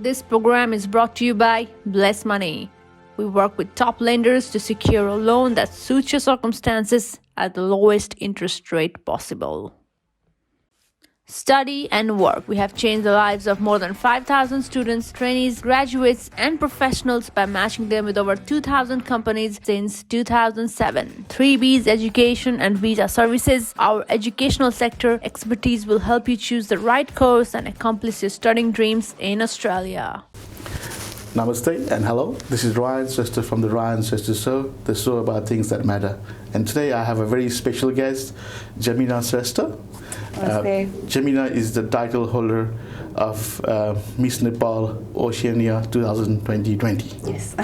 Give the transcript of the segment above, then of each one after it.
This program is brought to you by Bless Money. We work with top lenders to secure a loan that suits your circumstances at the lowest interest rate possible. Study and work. We have changed the lives of more than 5,000 students, trainees, graduates, and professionals by matching them with over 2,000 companies since 2007. 3B's Education and Visa Services. Our educational sector expertise will help you choose the right course and accomplish your studying dreams in Australia. Namaste and hello. This is Ryan Shrestha from the Ryan Shrestha Show, the show about things that matter. And today I have a very special guest, Jemina Shrestha. Jemina is the title holder of Miss Nepal Oceania 2020. Yes.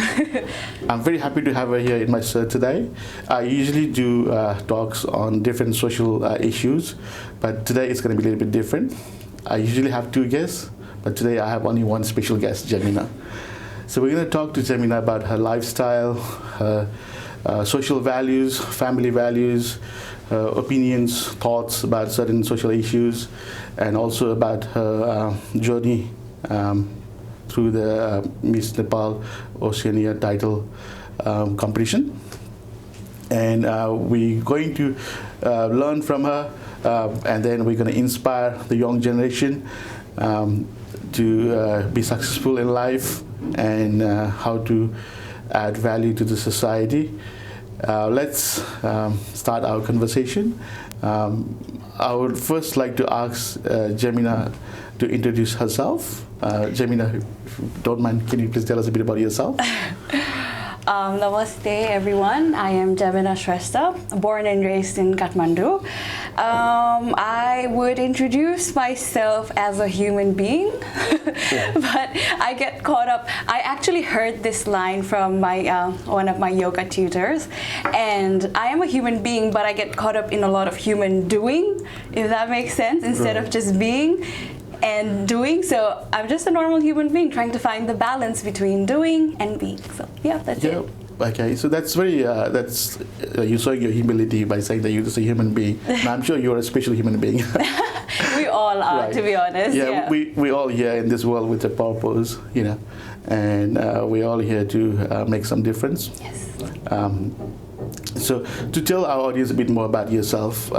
I'm very happy to have her here in my show today. I usually do talks on different social issues, but today it's going to be a little bit different. I usually have two guests, but today I have only one special guest, Jemina. So we're going to talk to Jemina about her lifestyle, her social values, family values, opinions, thoughts about certain social issues, and also about her journey through the Miss Nepal Oceania title competition. And we're going to learn from her, and then we're going to inspire the young generation to be successful in life and how to add value to the society. Let's start our conversation. I would first like to ask Jemina to introduce herself. Jemina, if you don't mind, can you please tell us a bit about yourself? Namaste everyone, I am Jemina Shrestha, born and raised in Kathmandu. I would introduce myself as a human being, but I get caught up. I actually heard this line from my one of my yoga tutors, and I am a human being, but I get caught up in a lot of human doing, if that makes sense, instead of just being and doing. So I'm just a normal human being trying to find the balance between doing and being. So yeah, that's it. Okay, so that's very, you're showing your humility by saying that you're just a human being. And I'm sure you're a special human being. We all are, right. To be honest. Yeah, we all here in this world with a purpose, you know, and we're all here to make some difference. Yes. So to tell our audience a bit more about yourself,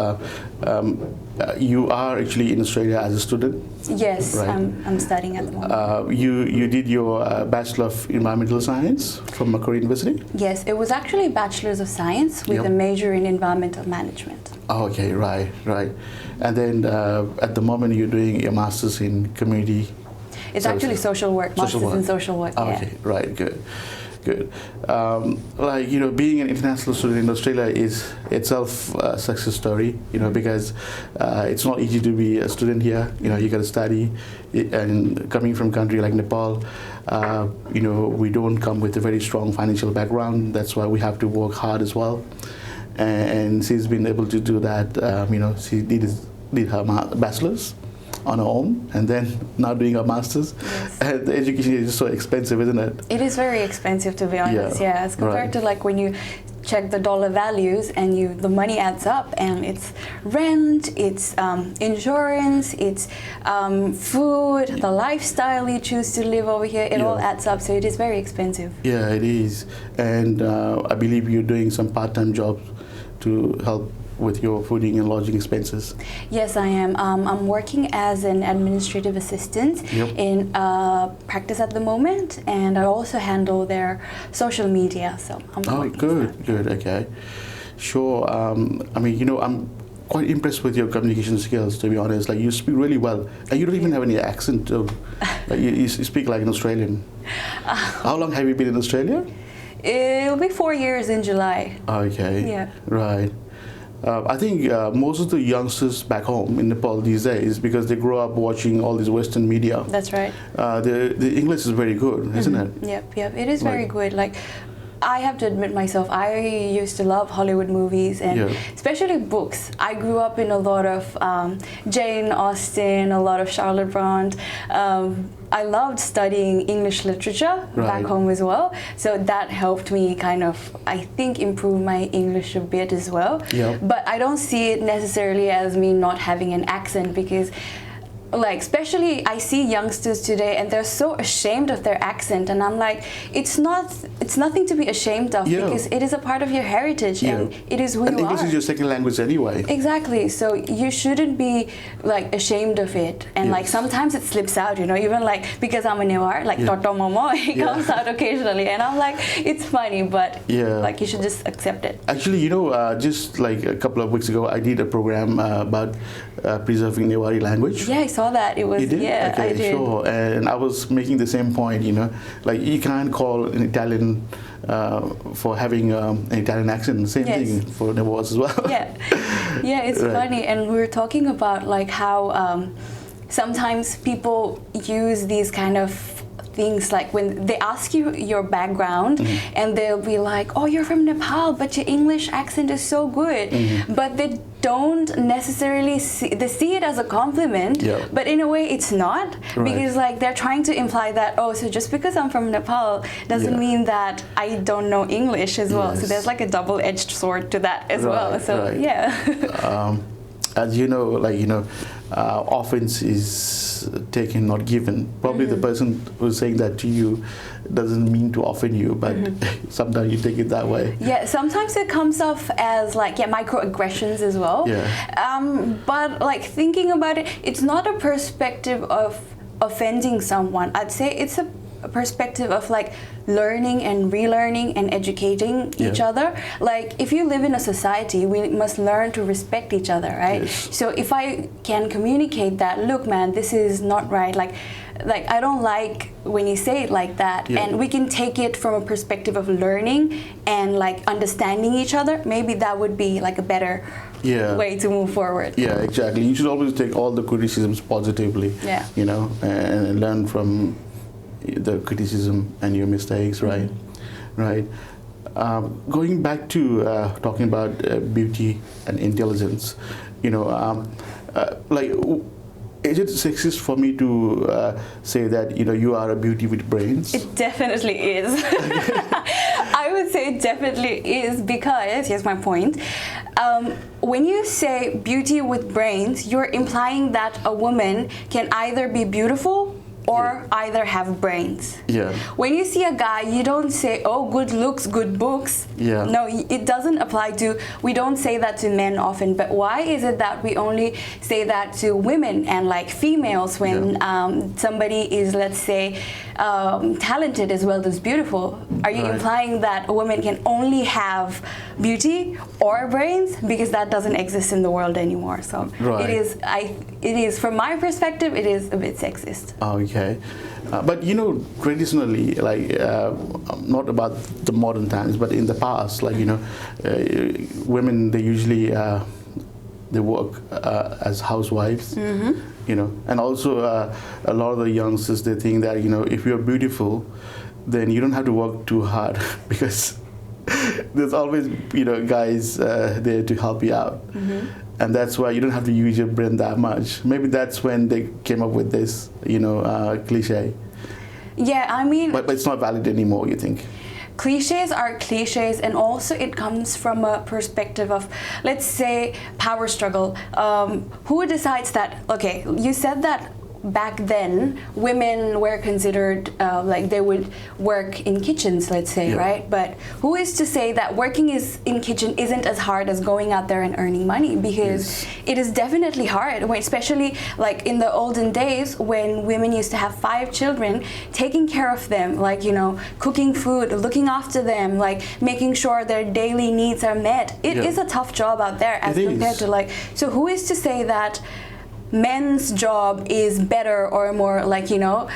you are actually in Australia as a student? Yes, right? I'm studying at the moment. You did your Bachelor of Environmental Science from Macquarie University? Yes, it was actually a Bachelor's of Science with a major in Environmental Management. Oh, okay, right. And then at the moment you're doing your Master's in Community It's actually social work, Master's in Social Work. Oh, okay, right, good. Like, you know, being an international student in Australia is itself a success story, you know, because it's not easy to be a student here. You know, you got to study, and coming from a country like Nepal, you know, we don't come with a very strong financial background. That's why we have to work hard as well. And she's been able to do that. You know, she did her bachelor's on her own, and then now doing her master's. Yes. And the education is so expensive, isn't it? It is very expensive, to be honest. Yeah, as compared to like when you check the dollar values and the money adds up, and it's rent, it's insurance, it's food, the lifestyle you choose to live over here. It all adds up, so it is very expensive. Yeah, it is. And I believe you're doing some part-time jobs to help with your fooding and lodging expenses. Yes, I am. I'm working as an administrative assistant in practice at the moment, and I also handle their social media. So I'm good. Okay, sure. I mean, you know, I'm quite impressed with your communication skills, to be honest. Like, you speak really well, and you don't even have any accent. Like, you speak like an Australian. How long have you been in Australia? It'll be 4 years in July. Okay. Yeah. Right. I think most of the youngsters back home in Nepal these days, because they grow up watching all this Western media. That's right. The English is very good, isn't it? Yep. It is very good. Like, I have to admit myself, I used to love Hollywood movies and especially books. I grew up in a lot of Jane Austen, a lot of Charlotte Bronte. I loved studying English literature back home as well. So that helped me kind of, I think, improve my English a bit as well. But I don't see it necessarily as me not having an accent, because like, especially I see youngsters today and they're so ashamed of their accent, and I'm like, it's nothing to be ashamed of, because it is a part of your heritage and it is who you English are. is your second language anyway. Exactly. So you shouldn't be like ashamed of it. And like sometimes it slips out, you know, even like because I'm a Newar, like Toto Momo, it comes out occasionally, and I'm like, it's funny, but like you should just accept it. Actually, you know, just like a couple of weeks ago, I did a program about preserving Newari language. Yeah, I saw that. It was, you did? yeah, okay, I did. Sure. And I was making the same point, you know, like you can't call an Italian for having an Italian accent. Same thing for Newars as well. Yeah, it's funny. And we were talking about like how sometimes people use these kind of things, like when they ask you your background and they'll be like, oh, you're from Nepal, but your English accent is so good. But they don't necessarily they see it as a compliment, but in a way it's not, because like they're trying to imply that, oh, so just because I'm from Nepal doesn't mean that I don't know English as well. So there's like a double-edged sword to that as well. So as you know, like, you know, offense is taken, not given. Probably the person who's saying that to you doesn't mean to offend you, but sometimes you take it that way. Yeah, sometimes it comes off as like, microaggressions as well. But like thinking about it, it's not a perspective of offending someone. I'd say it's a perspective of like learning and relearning and educating each other. Like if you live in a society, we must learn to respect each other, right? So if I can communicate that, look man, this is not right, like I don't like when you say it like that, and we can take it from a perspective of learning and like understanding each other, maybe that would be like a better way to move forward. Yeah, exactly. You should always take all the criticisms positively, you know, and learn from the criticism and your mistakes, right? Going back to talking about beauty and intelligence, you know, like, is it sexist for me to say that, you know, you are a beauty with brains? It definitely is. I would say it definitely is, because here's my point. When you say beauty with brains, you're implying that a woman can either be beautiful or either have brains. When you see a guy, you don't say, oh, good looks, good books. No, it doesn't apply to, we don't say that to men often, but why is it that we only say that to women and like females when somebody is, let's say, talented as well as beautiful? Are you implying that a woman can only have beauty or brains? Because that doesn't exist in the world anymore. So it is, from my perspective, it is a bit sexist. Okay. But you know, traditionally, like, not about the modern times, but in the past, like, you know, women, they usually they work as housewives, you know, and also a lot of the youngsters, they think that, you know, if you're beautiful, then you don't have to work too hard because there's always, you know, guys there to help you out. And that's why you don't have to use your brain that much. Maybe that's when they came up with this, you know, cliche. Yeah, I mean... But it's not valid anymore, you think? Cliches are cliches, and also it comes from a perspective of, let's say, power struggle. Who decides that, okay, you said that back then women were considered like they would work in kitchens, let's say, right? But who is to say that working in kitchen isn't as hard as going out there and earning money? Because it is definitely hard, especially like in the olden days when women used to have 5 children, taking care of them, like, you know, cooking food, looking after them, like making sure their daily needs are met. It is a tough job out there as compared to like, so who is to say that men's job is better or more, like, you know,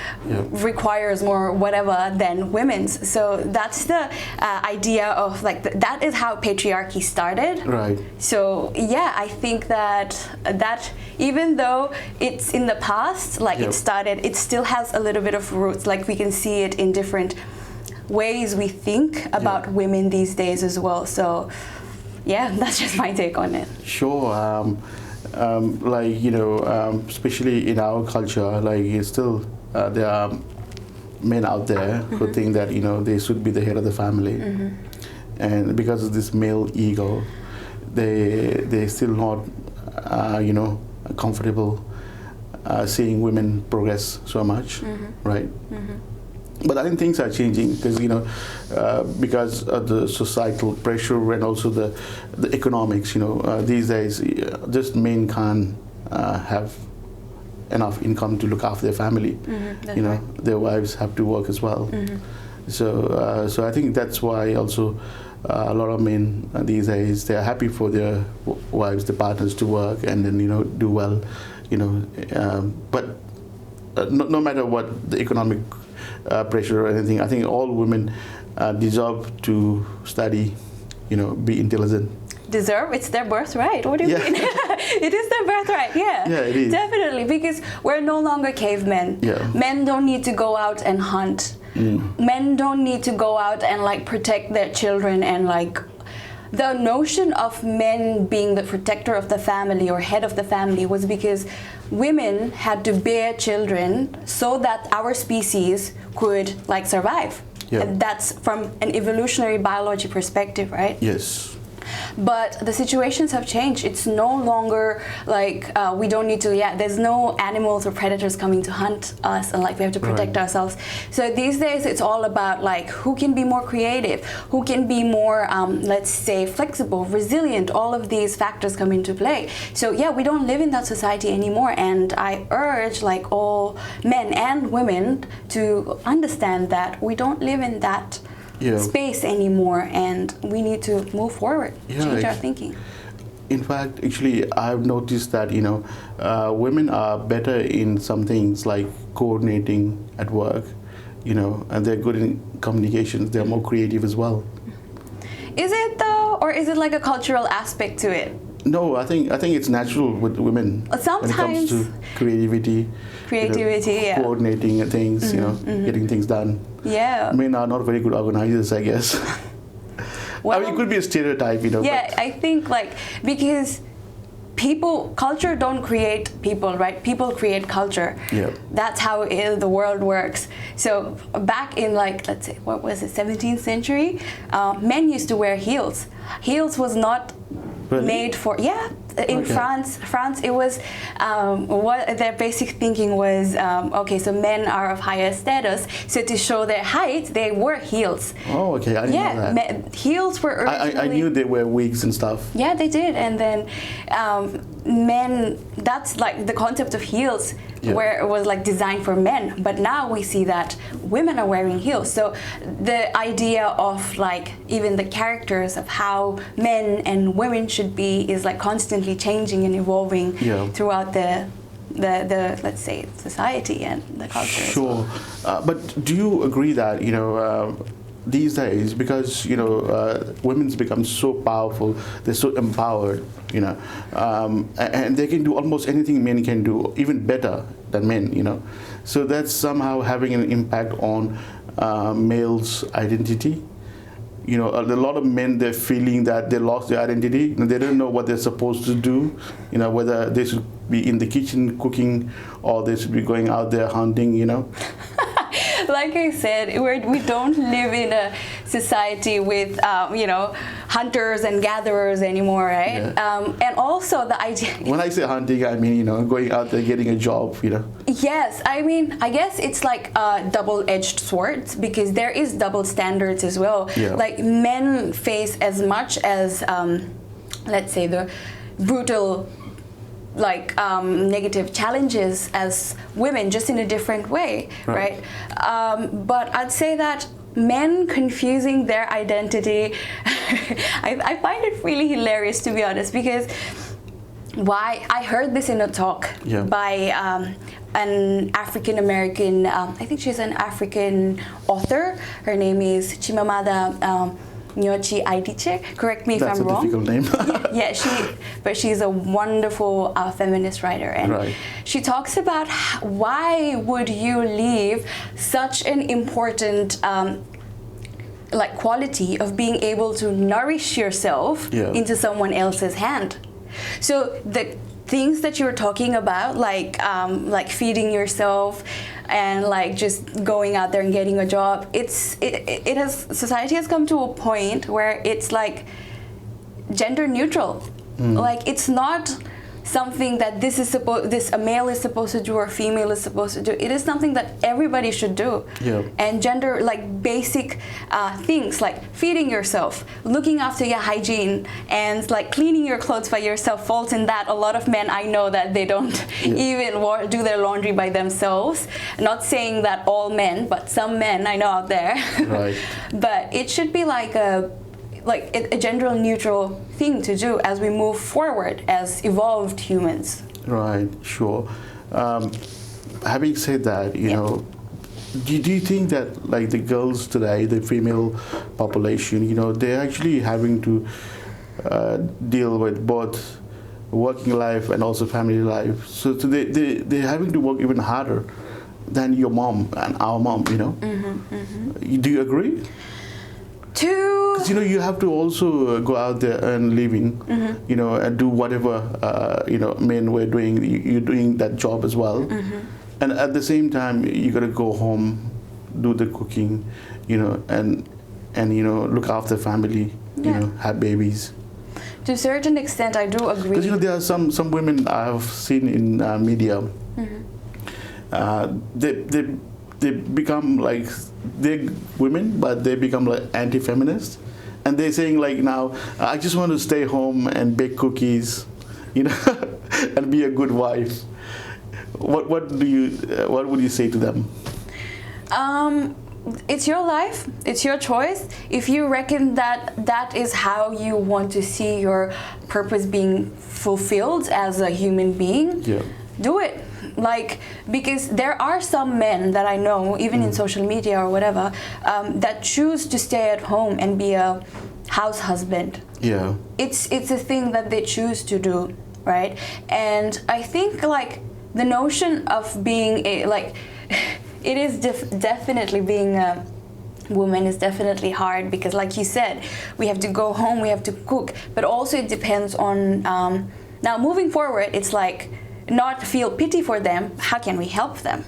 requires more whatever than women's? So that's the idea of like that is how patriarchy started. So yeah, I think that even though it's in the past, like it started, it still has a little bit of roots. Like we can see it in different ways we think about women these days as well. So yeah, that's just my take on it. Sure. Like, you know, especially in our culture, like it's still there are men out there who think that, you know, they should be the head of the family, and because of this male ego, they still not you know, comfortable seeing women progress so much, right? But I think things are changing because because of the societal pressure and also the economics. These days, just men can't have enough income to look after their family. Right. Their wives have to work as well. So I think that's why also a lot of men these days, they are happy for their wives, their partners to work and then do well. But no matter what the economic pressure or anything, I think all women deserve to study, be intelligent. Deserve? It's their birthright. What do you mean? It is their birthright. Yeah, it is. Definitely, because we're no longer cavemen. Men don't need to go out and hunt. Men don't need to go out and protect their children, and the notion of men being the protector of the family or head of the family was because women had to bear children so that our species could survive. And that's from an evolutionary biology perspective, right? Yes. But the situations have changed. It's no longer we don't need to, there's no animals or predators coming to hunt us and we have to protect ourselves. So these days it's all about who can be more creative, who can be more, let's say, flexible, resilient. All of these factors come into play. So we don't live in that society anymore. And I urge all men and women to understand that we don't live in that space anymore, and we need to move forward, change our thinking. In fact, actually, I've noticed that women are better in some things like coordinating at work, and they're good in communications. They're more creative as well. Is it though, or is it a cultural aspect to it? No, I think it's natural with women. Sometimes when it comes to creativity, coordinating things, getting things done. Yeah. Men are not very good organizers, I guess. Well, I mean, it could be a stereotype, Yeah, I think because culture don't create people, right? People create culture. Yeah. That's how the world works. So back in let's say, what was it, 17th century, men used to wear heels. Heels was not made for, in France it was, what their basic thinking was, so men are of higher status, so to show their height, they wore heels. Oh, okay, I didn't know that. Heels were originally... I knew they wear wigs and stuff. Yeah, they did, and then men, that's the concept of heels, where it was designed for men, but now we see that women are wearing heels. So the idea of even the characters of how men and women should be is constantly changing and evolving throughout the let's say society and the culture. Sure, but do you agree that these days, because women's become so powerful, they're so empowered, and they can do almost anything men can do, even better than men, so that's somehow having an impact on males' identity. A lot of men, they're feeling that they lost their identity. They don't know what they're supposed to do, whether they should be in the kitchen cooking or they should be going out there hunting, Like I said, we don't live in a society with, hunters and gatherers anymore, right? Yeah. And also the idea... When I say hunting, I mean, going out there, getting a job, Yes, I mean, I guess it's a double-edged sword, because there is double standards as well. Yeah. Men face as much as, let's say, the brutal negative challenges as women, just in a different way, right? But I'd say that men confusing their identity, I find it really hilarious, to be honest, because I heard this in a talk by an African American, I think she's an African author. Her name is Chimamanda Ngozi Adichie. Correct me if I'm wrong. That's a difficult name. But she's a wonderful feminist writer, and she talks about why would you leave such an important quality of being able to nourish yourself into someone else's hand. So the things that you're talking about, like feeding yourself and just going out there and getting a job, society has come to a point where it's gender neutral. It's not something that this a male is supposed to do or a female is supposed to do. It is something that everybody should do. Yeah. And gender, like basic things like feeding yourself, looking after your hygiene, and like cleaning your clothes by yourself falls in that. A lot of men I know that they don't even do their laundry by themselves. Not saying that all men, but some men I know out there. Right. But it should be like a gender neutral thing to do as we move forward as evolved humans. Right, sure. Having said that, you know, do you think that like the girls today, the female population, you know, they're actually having to deal with both working life and also family life? So they're having to work even harder than your mom and our mom, you know? Do you agree? Because, you know, you have to also go out there and living, you know, and do whatever, you know, men were doing. You're doing that job as well. And at the same time, you got to go home, do the cooking, you know, and you know, look after family, you know, have babies. To a certain extent, I do agree. Because, you know, there are some women I've seen in media, they become like, they're women, but they become like anti-feminist. And they're saying like, now, I just want to stay home and bake cookies, you know, and be a good wife. What would you say to them? It's your life, it's your choice. If you reckon that that is how you want to see your purpose being fulfilled as a human being, do it. Like, because there are some men that I know, even in social media or whatever, that choose to stay at home and be a house husband. Yeah. It's a thing that they choose to do, right? And I think like the notion of being it is definitely being a woman is definitely hard, because like you said, we have to go home, we have to cook, but also it depends on now moving forward, it's like not feel pity for them, how can we help them?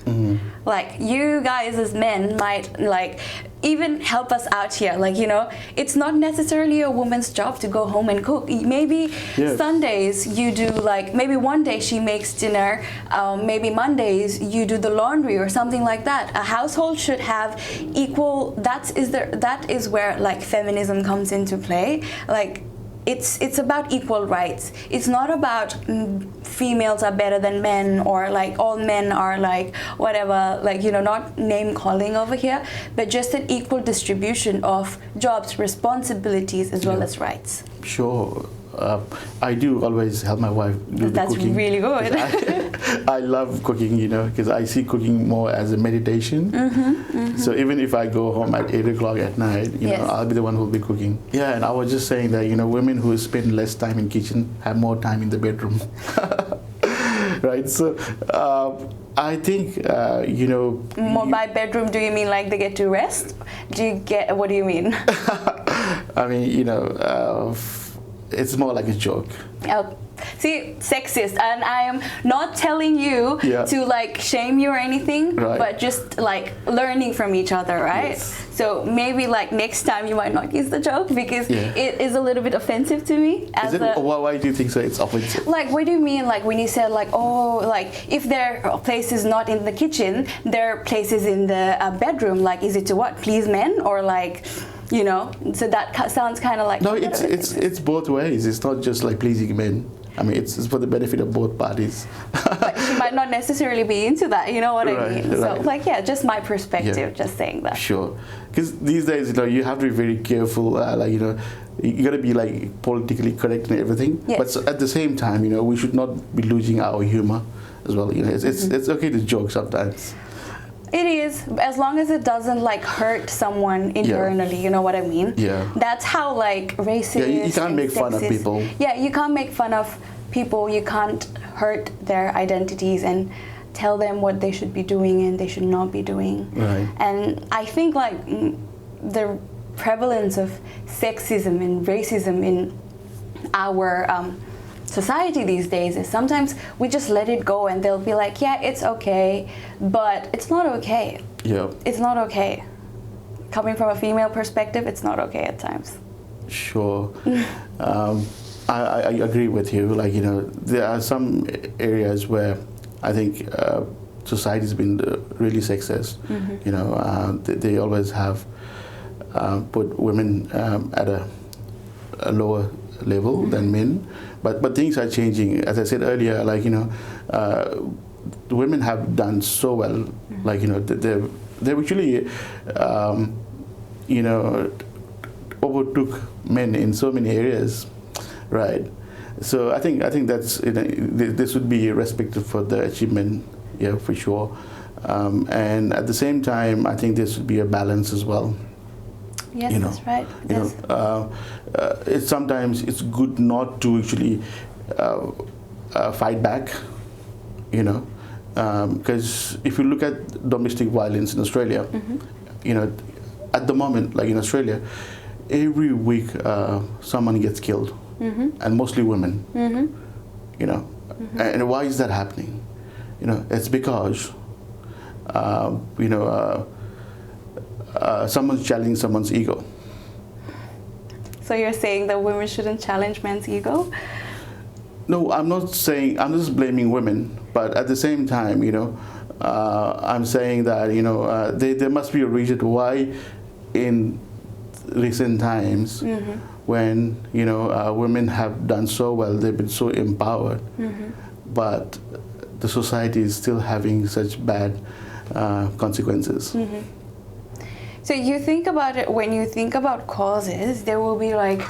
Like, you guys as men might like even help us out here, like, you know, it's not necessarily a woman's job to go home and cook. Maybe Sundays you do, like maybe one day she makes dinner, maybe Mondays you do the laundry or something like that. A household should have equal, that is where like feminism comes into play. Like, it's about equal rights. It's not about females are better than men, or like all men are like whatever, like, you know, not name calling over here, but just an equal distribution of jobs, responsibilities, as well as rights. Sure. I do always help my wife do the cooking. That's really good. I love cooking, you know, because I see cooking more as a meditation. So even if I go home at 8 o'clock at night, you know, I'll be the one who will be cooking. Yeah, and I was just saying that, you know, women who spend less time in kitchen have more time in the bedroom. Right? So I think, you know... More by bedroom, do you mean like they get to rest? What do you mean? I mean, you know... it's more like a joke. See, sexist, and I am not telling you to like shame you or anything, but just like learning from each other, right? So maybe like next time you might not use the joke, because it is a little bit offensive to me. Why do you think so? It's offensive. Like, what do you mean? Like when you said like, oh, like if their place is not in the kitchen, their place is in the bedroom. Like, is it to what? Please men, or like? You know, so that sounds kind of like... No, it's both ways. It's not just like pleasing men. I mean, it's for the benefit of both parties. But she might not necessarily be into that, you know what I mean? So, like, just my perspective, just saying that. Sure. Because these days, you know, you have to be very careful, like, you know, you got to be, like, politically correct and everything. But at the same time, you know, we should not be losing our humor as well. You know, it's okay to joke sometimes. It is, as long as it doesn't like hurt someone internally, you know what I mean? Yeah. That's how like racist. Yeah, you can't make fun of people. Yeah, you can't make fun of people. You can't hurt their identities and tell them what they should be doing and they should not be doing. Right. And I think like the prevalence of sexism and racism in our society these days is sometimes we just let it go and they'll be like, yeah, it's okay, but it's not okay. Yeah. It's not okay. Coming from a female perspective, it's not okay at times. Sure. I agree with you. Like, there are some areas where I think society's been really sexist. They always have put women at a lower level than men. But things are changing. As I said earlier, like, the women have done so well. Like, they actually, overtook men in so many areas, right? So I think that's, this would be respected for the achievement, yeah, for sure. And at the same time, I think there should be a balance as well. Yes, that's right. Sometimes it's good not to actually fight back, because if you look at domestic violence in Australia, at the moment, like in Australia, every week someone gets killed, and mostly women. And why is that happening? It's because someone's challenging someone's ego. So you're saying that women shouldn't challenge men's ego? No, I'm not saying, I'm just blaming women, but at the same time, I'm saying that, there must be a reason why in recent times when, women have done so well, they've been so empowered, but the society is still having such bad consequences. So you think about it, when you think about causes, there will be like,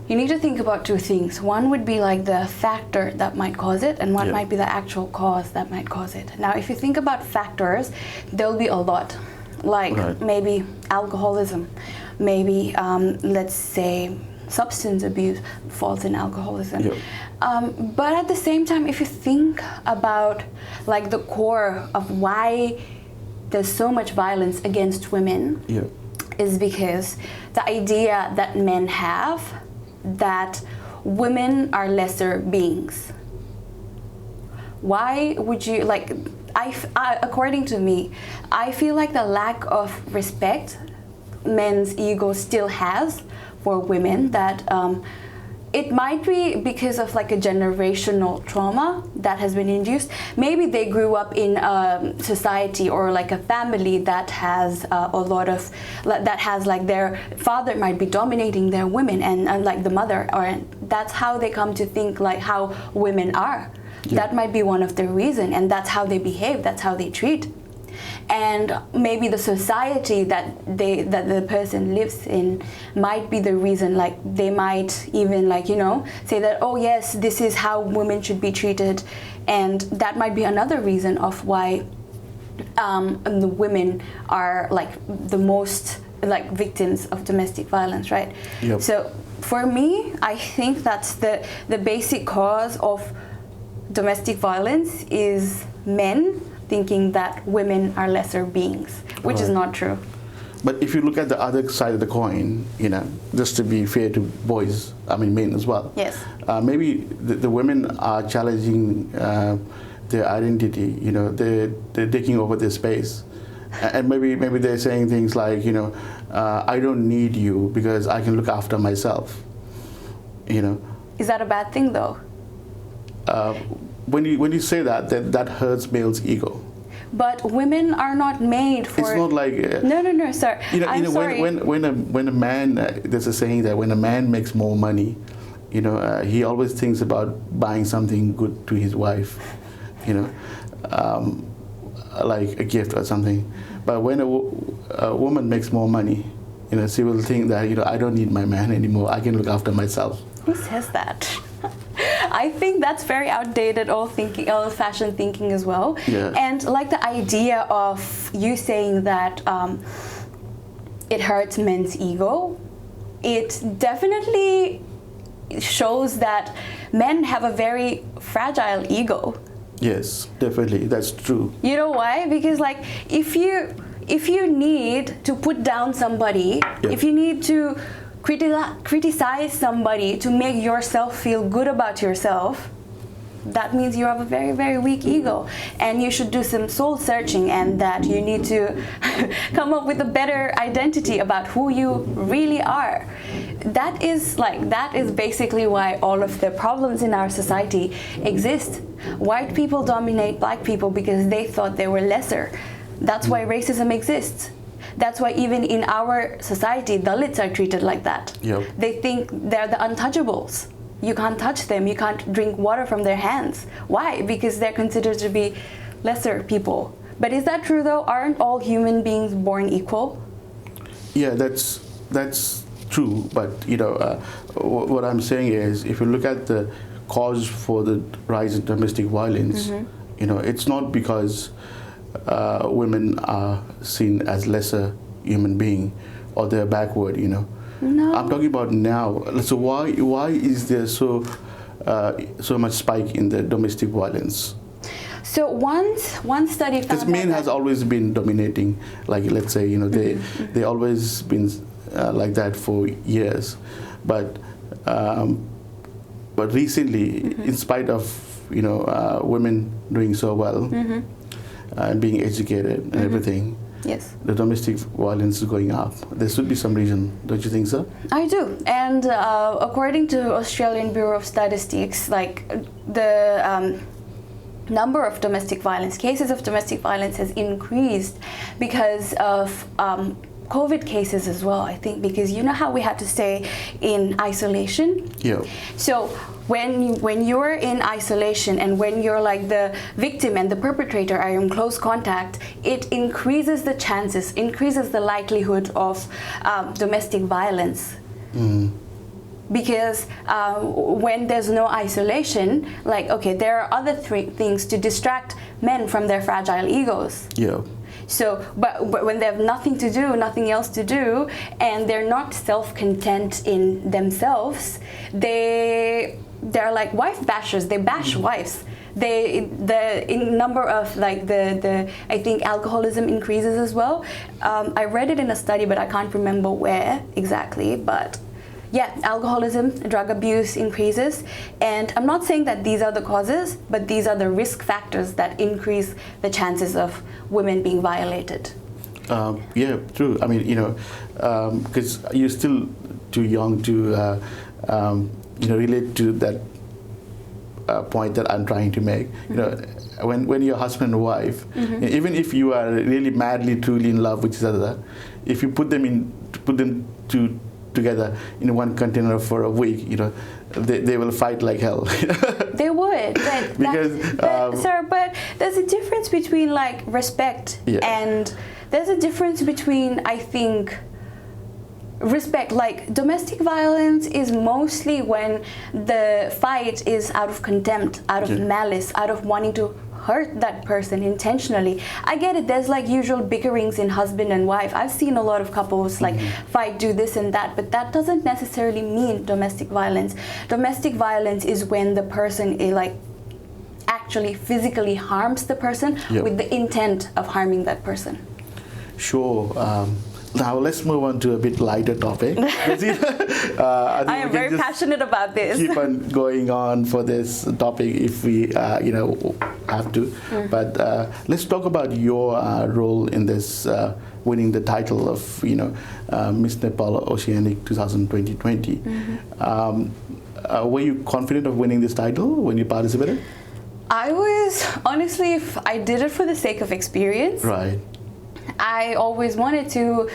you need to think about two things. One would be like the factor that might cause it, and one might be the actual cause that might cause it. Now, if you think about factors, there'll be a lot. Like maybe alcoholism, maybe let's say substance abuse falls in alcoholism. But at the same time, if you think about like the core of why there's so much violence against women, is because the idea that men have that women are lesser beings. Why would you, like, according to me, I feel like the lack of respect men's ego still has for women, that it might be because of like a generational trauma that has been induced. Maybe they grew up in a society or like a family that has a lot of, that has like their father might be dominating their women, and like the mother, or that's how they come to think like how women are. That might be one of the reasons, and that's how they behave, that's how they treat. And maybe the society that the person lives in might be the reason. Like they might even like say that, oh yes, this is how women should be treated, and that might be another reason of why the women are like the most like victims of domestic violence, right? So for me, I think that's the basic cause of domestic violence is men thinking that women are lesser beings, which is not true. But if you look at the other side of the coin, just to be fair to men as well. Yes. Maybe the women are challenging their identity. They're taking over their space, and maybe they're saying things like, I don't need you because I can look after myself. Is that a bad thing though? When you say that hurts male's ego. But women are not made for. It's not like no, sir. I'm sorry. When a man, there's a saying that when a man makes more money, he always thinks about buying something good to his wife, like a gift or something. But when a woman makes more money, she will think that I don't need my man anymore. I can look after myself. Who says that? I think that's very outdated, old-fashioned thinking as well. And like the idea of you saying that it hurts men's ego, it definitely shows that men have a very fragile ego. Yes, definitely, that's true. You know why? Because like if you need to put down somebody, if you need to criticize somebody to make yourself feel good about yourself, that means you have a very, very weak ego, and you should do some soul searching, and that you need to come up with a better identity about who you really are. That is basically why all of the problems in our society exist. White people dominate black people because they thought they were lesser. That's why racism exists. That's why even in our society, Dalits are treated like that. Yep. They think they're the untouchables. You can't touch them. You can't drink water from their hands. Why? Because they're considered to be lesser people. But is that true though? Aren't all human beings born equal? Yeah, that's true. But what I'm saying is, if you look at the cause for the rise in domestic violence, it's not because women are seen as lesser human being or they're backward. No. I'm talking about now. So why is there so much spike in the domestic violence? So one study found Because men has always been dominating. Like, let's say, they always been like that for years, but recently, in spite of women doing so well and being educated and everything, yes, the domestic violence is going up. There should be some reason, don't you think so? I do. And according to Australian Bureau of Statistics, like the number of domestic violence, cases of domestic violence has increased because of COVID cases as well, I think, because you know how we had to stay in isolation? Yeah. So when you're in isolation and when you're like the victim and the perpetrator are in close contact, it increases the chances, increases the likelihood of domestic violence. Because when there's no isolation, like, okay, there are other things to distract men from their fragile egos. Yeah. So, but when they have nothing to do, nothing else to do, and they're not self-content in themselves, they're like wife bashers. They bash wives. In number of like the I think alcoholism increases as well. I read it in a study, but I can't remember where exactly. But yeah, alcoholism, drug abuse increases. And I'm not saying that these are the causes, but these are the risk factors that increase the chances of women being violated. Yeah, true. I mean, because you're still too young to, relate to that point that I'm trying to make. When you're husband and wife, even if you are really madly, truly in love with each other, if you put them together in one container for a week, they will fight like hell. They would, because sir, but there's a difference between like respect and there's a difference between, I think, respect. Like domestic violence is mostly when the fight is out of contempt, out of malice, out of wanting to hurt that person intentionally. I get it, there's like usual bickerings in husband and wife. I've seen a lot of couples like fight, do this and that, but that doesn't necessarily mean domestic violence. Domestic violence is when the person actually physically harms the person with the intent of harming that person. Sure. Now let's move on to a bit lighter topic. I am very passionate about this. Keep on going on for this topic if we, have to. But let's talk about your role in this, winning the title of, Miss Nepal Oceanic 2020. Were you confident of winning this title when you participated? I was, honestly, I did it for the sake of experience. Right. I always wanted to,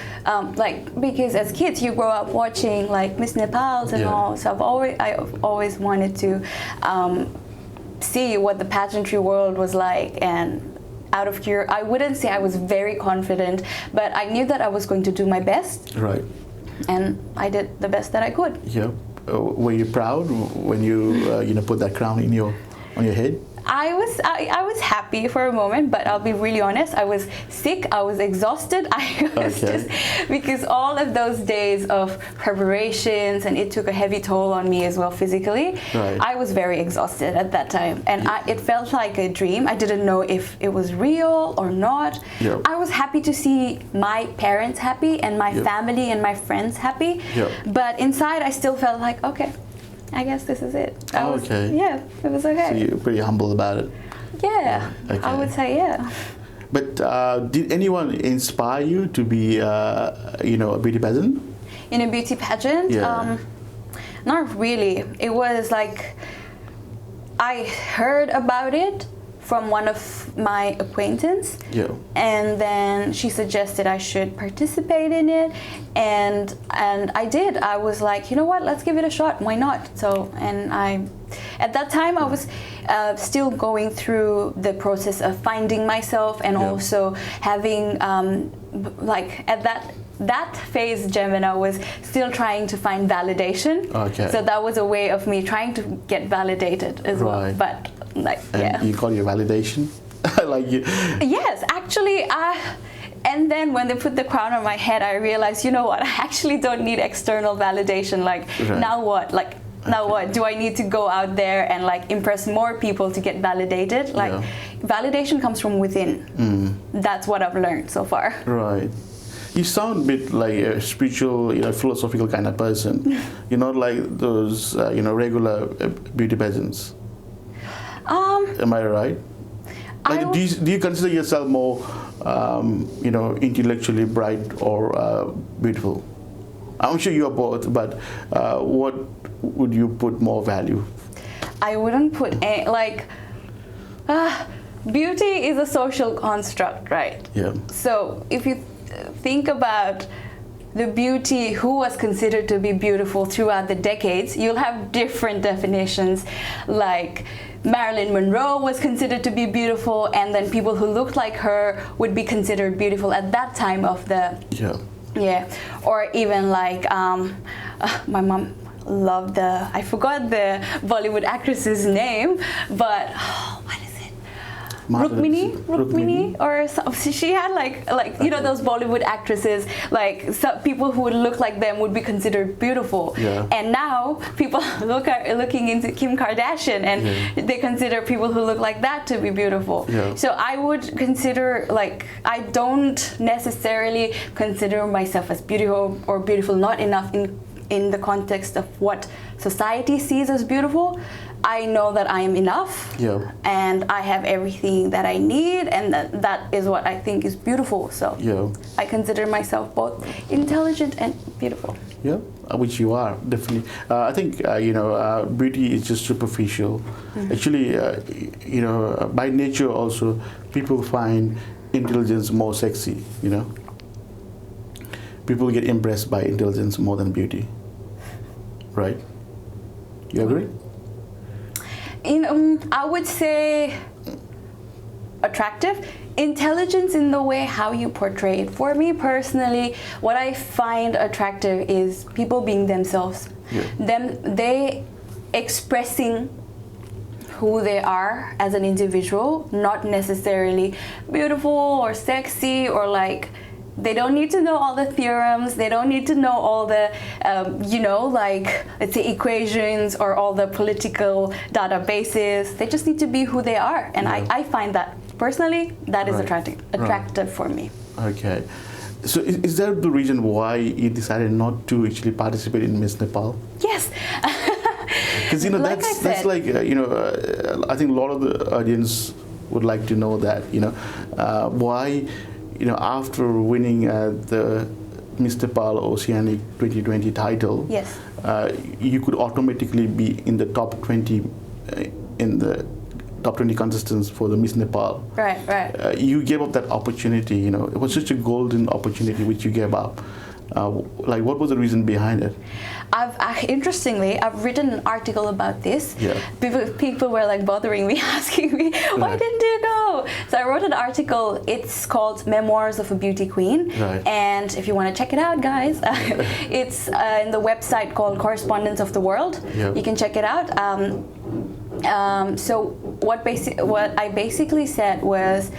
because as kids you grow up watching like Miss Nepals and all, so I always wanted to see what the pageantry world was like, and out of I wouldn't say I was very confident, but I knew that I was going to do my best. Right. And I did the best that I could. Yeah. Were you proud when you put that crown on your head? I was happy for a moment, but I'll be really honest, I was sick, I was exhausted. I was just, because all of those days of preparations, and it took a heavy toll on me as well physically. Right. I was very exhausted at that time, and it felt like a dream. I didn't know if it was real or not. Yep. I was happy to see my parents happy and my family and my friends happy, but inside I still felt like, okay, I guess this is it. Okay. Yeah, it was okay. So you're pretty humble about it. Yeah, Okay. I would say yeah. But did anyone inspire you to be, a beauty pageant? In a beauty pageant? Yeah. Not really. It was like I heard about it from one of my acquaintance, Yeah. and then she suggested I should participate in it, and I did. I was like, you know what, let's give it a shot. Why not? So, and at that time I was still going through the process of finding myself, and also having like at that phase, Jemina was still trying to find validation. Okay. So that was a way of me trying to get validated as well. Right. But like, And you got your validation? Like you. Yes, actually, and then when they put the crown on my head, I realized, you know what, I actually don't need external validation. Like, now what? Like, now what? Do I need to go out there and like impress more people to get validated? Like, validation comes from within. That's what I've learned so far. Right. You sound a bit like a spiritual, philosophical kind of person. You're not like those, regular beauty pageants. Am I right? Like, do you consider yourself more, intellectually bright or beautiful? I'm sure you are both, but what would you put more value? I wouldn't put beauty is a social construct, right? Yeah. So if you think about the beauty, who was considered to be beautiful throughout the decades, you'll have different definitions. Like Marilyn Monroe was considered to be beautiful, and then people who looked like her would be considered beautiful at that time of the or even like my mom loved I forgot the Bollywood actress's name, but what is it? Rukmini, or she had like those Bollywood actresses, like some people who would look like them would be considered beautiful. Yeah. And now people looking into Kim Kardashian, and they consider people who look like that to be beautiful. Yeah. So I would consider, like, I don't necessarily consider myself as beautiful or beautiful not enough in the context of what society sees as beautiful. I know that I am enough, and I have everything that I need, and that is what I think is beautiful. So I consider myself both intelligent and beautiful. Yeah, which you are, definitely. I think, beauty is just superficial. Actually, by nature also, people find intelligence more sexy, People get impressed by intelligence more than beauty. Right? You agree? I would say attractive. Intelligence in the way how you portray it. For me personally, what I find attractive is people being themselves. They expressing who they are as an individual, not necessarily beautiful or sexy or like. They don't need to know all the theorems. They don't need to know all the, let's say equations or all the political databases. They just need to be who they are. And I find that, personally, that is attractive for me. Okay. So is that the reason why you decided not to actually participate in Miss Nepal? Yes. Because, that's like, I think a lot of the audience would like to know that, why... after winning the Miss Nepal Oceania 2020 title, you could automatically be in the top 20 contestants for the Miss Nepal. Right. You gave up that opportunity. It was such a golden opportunity which you gave up. What was the reason behind it? Interestingly, I've written an article about this. People were like bothering me, asking me, why didn't you go? So I wrote an article. It's called Memoirs of a Beauty Queen. And if you want to check it out, guys, it's in the website called Correspondence of the World. You can check it out. So what I basically said was,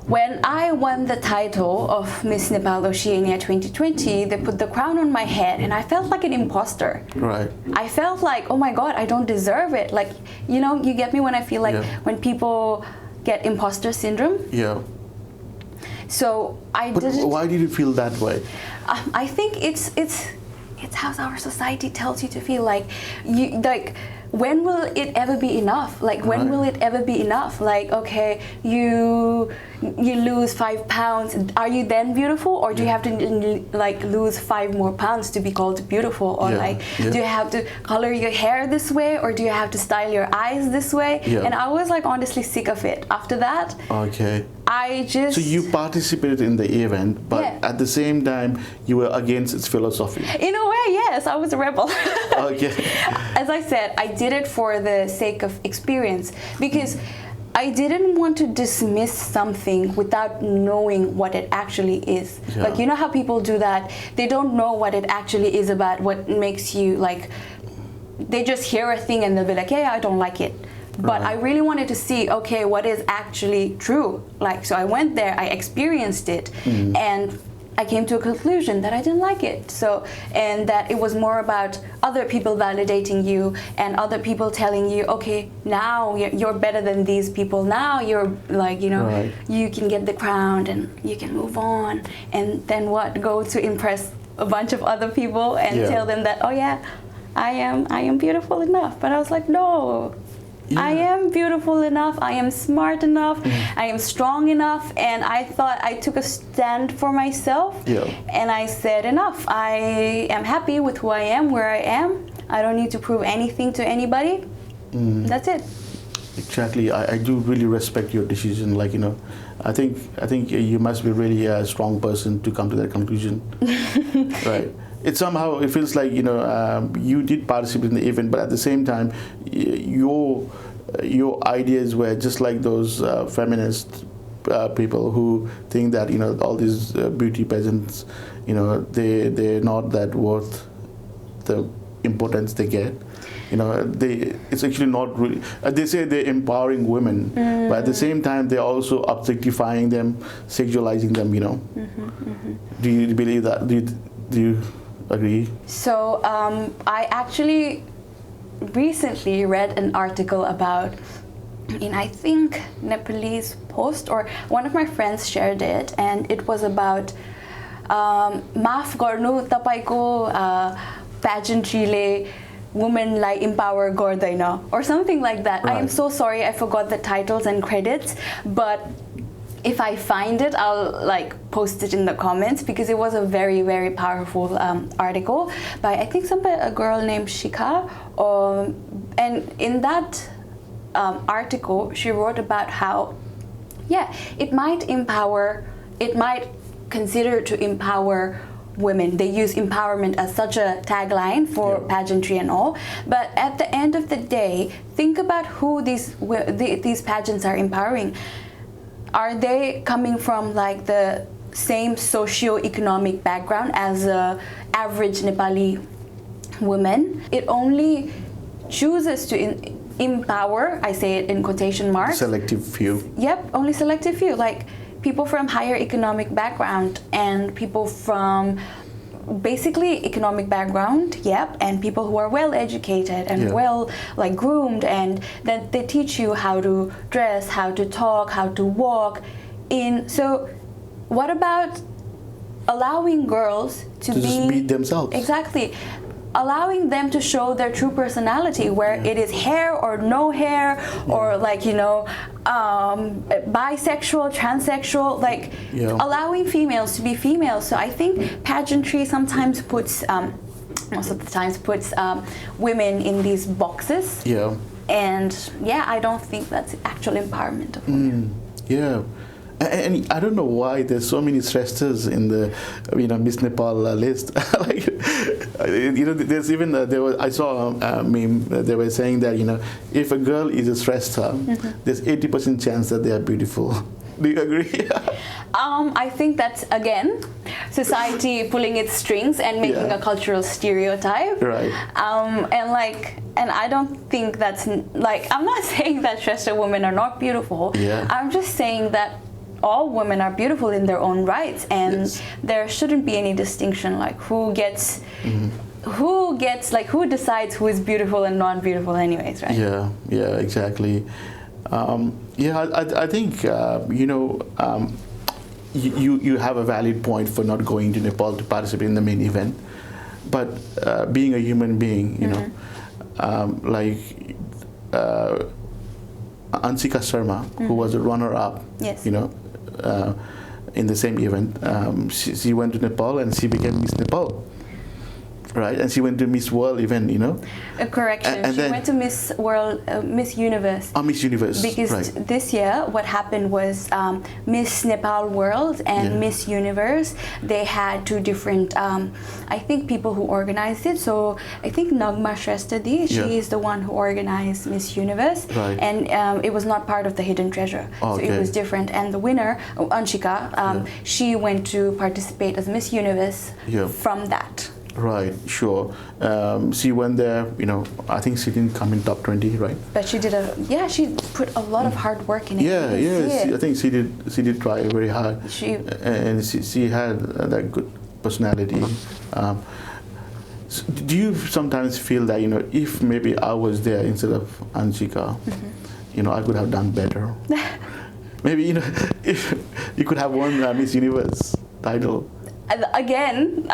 when I won the title of Miss Nepal Oceania 2020, they put the crown on my head, and I felt like an imposter. I felt like, oh my God, I don't deserve it. Like, you get me when I feel like when people get imposter syndrome. So I didn't. Why did you feel that way? I think it's it's how our society tells you to feel. Like, when will it ever be enough? Like, when will it ever be enough? Like, okay, you lose 5 pounds. Are you then beautiful, or do you have to like lose 5 more pounds to be called beautiful? Or do you have to color your hair this way, or do you have to style your eyes this way? And I was like honestly sick of it. After that, I just... So you participated in the event, but at the same time, you were against its philosophy. In a way, yes, I was a rebel. Okay. As I said, I did it for the sake of experience, because I didn't want to dismiss something without knowing what it actually is. Like, you know how people do that? They don't know what it actually is about, what makes you like... They just hear a thing and they'll be like, yeah, I don't like it. But I really wanted to see, okay, what is actually true? Like, so I went there, I experienced it, and I came to a conclusion that I didn't like it. So, and that it was more about other people validating you and other people telling you, okay, now you're better than these people. Now you're like, you know, you can get the crown and you can move on. And then what? Go to impress a bunch of other people and tell them that, oh yeah, I am beautiful enough. But I was like, no. I am beautiful enough, I am smart enough, I am strong enough, and I thought I took a stand for myself, and I said enough. I am happy with who I am, where I am. I don't need to prove anything to anybody. That's it. Exactly. I do really respect your decision. Like, you know, I think you must be really a strong person to come to that conclusion. Right. It feels like, you know, you did participate in the event, but at the same time, your ideas were just like those feminist people who think that, you know, all these beauty pageants, you know, they're not that worth the importance they get. You know, it's actually not really. They say they're empowering women, but at the same time, they're also objectifying them, sexualizing them. You know. Do you believe that? Do you agree? So I actually recently read an article about, I think Nepalese Post, or one of my friends shared it, and it was about maaf garnu tapaiko pageantryले womenलाई empower गर्दैन, or something like that. I am so sorry, I forgot the titles and credits, but if I find it, I'll like post it in the comments, because it was a very, very powerful article by, I think, a girl named Shika. And in that article, she wrote about how, it might consider to empower women. They use empowerment as such a tagline for pageantry and all. But at the end of the day, think about who these pageants are empowering. Are they coming from like the same socio-economic background as a average Nepali woman? It only chooses to empower, I say it in quotation marks, selective few. Yep, only selective few, like people from higher economic background and people from basically economic background, and people who are well educated and well like groomed, and that they teach you how to dress, how to talk, how to walk in. So what about allowing girls to just be themselves? Exactly. Allowing them to show their true personality, where it is hair or no hair, or like, you know, bisexual, transsexual, like allowing females to be females. So I think pageantry sometimes puts, most of the times puts women in these boxes. And I don't think that's actual empowerment of women. And I don't know why there's so many Shrestha's in the, you know, Miss Nepal list. Like, you know, there's even I saw a meme. They were saying that, you know, if a girl is a Shrestha, there's 80% chance that they are beautiful. Do you agree? I think that's, again, society pulling its strings and making a cultural stereotype. Right. And I don't think that's like, I'm not saying that Shrestha women are not beautiful. I'm just saying that all women are beautiful in their own rights, and there shouldn't be any distinction, like who decides who is beautiful and not beautiful anyways, right? Yeah, exactly. I think you know, you have a valid point for not going to Nepal to participate in the main event, but being a human being, you know, like Ansika Sharma, who was a runner-up, Yes. you know, in the same event, she went to Nepal and she became Miss Nepal. Right, and she went to Miss World event, you know. Correction. And She then, went to Miss World, Miss Universe. oh, Miss Universe. Because right. this year, what happened was Miss Nepal World and Miss Universe, they had two different, I think, people who organized it. So I think Jemina Shrestha, she is the one who organized Miss Universe. Right. And it was not part of the Hidden Treasure. Oh, so it was different. And the winner, Anshika, she went to participate as Miss Universe from that. Right, sure. She went there, you know, I think she didn't come in top 20, right? But she did she put a lot of hard work in it. I think she did try very hard. And she had that good personality. So do you sometimes feel that, you know, if maybe I was there instead of Anshika, you know, I could have done better? Maybe, you know, if you could have won Miss Universe title. Again,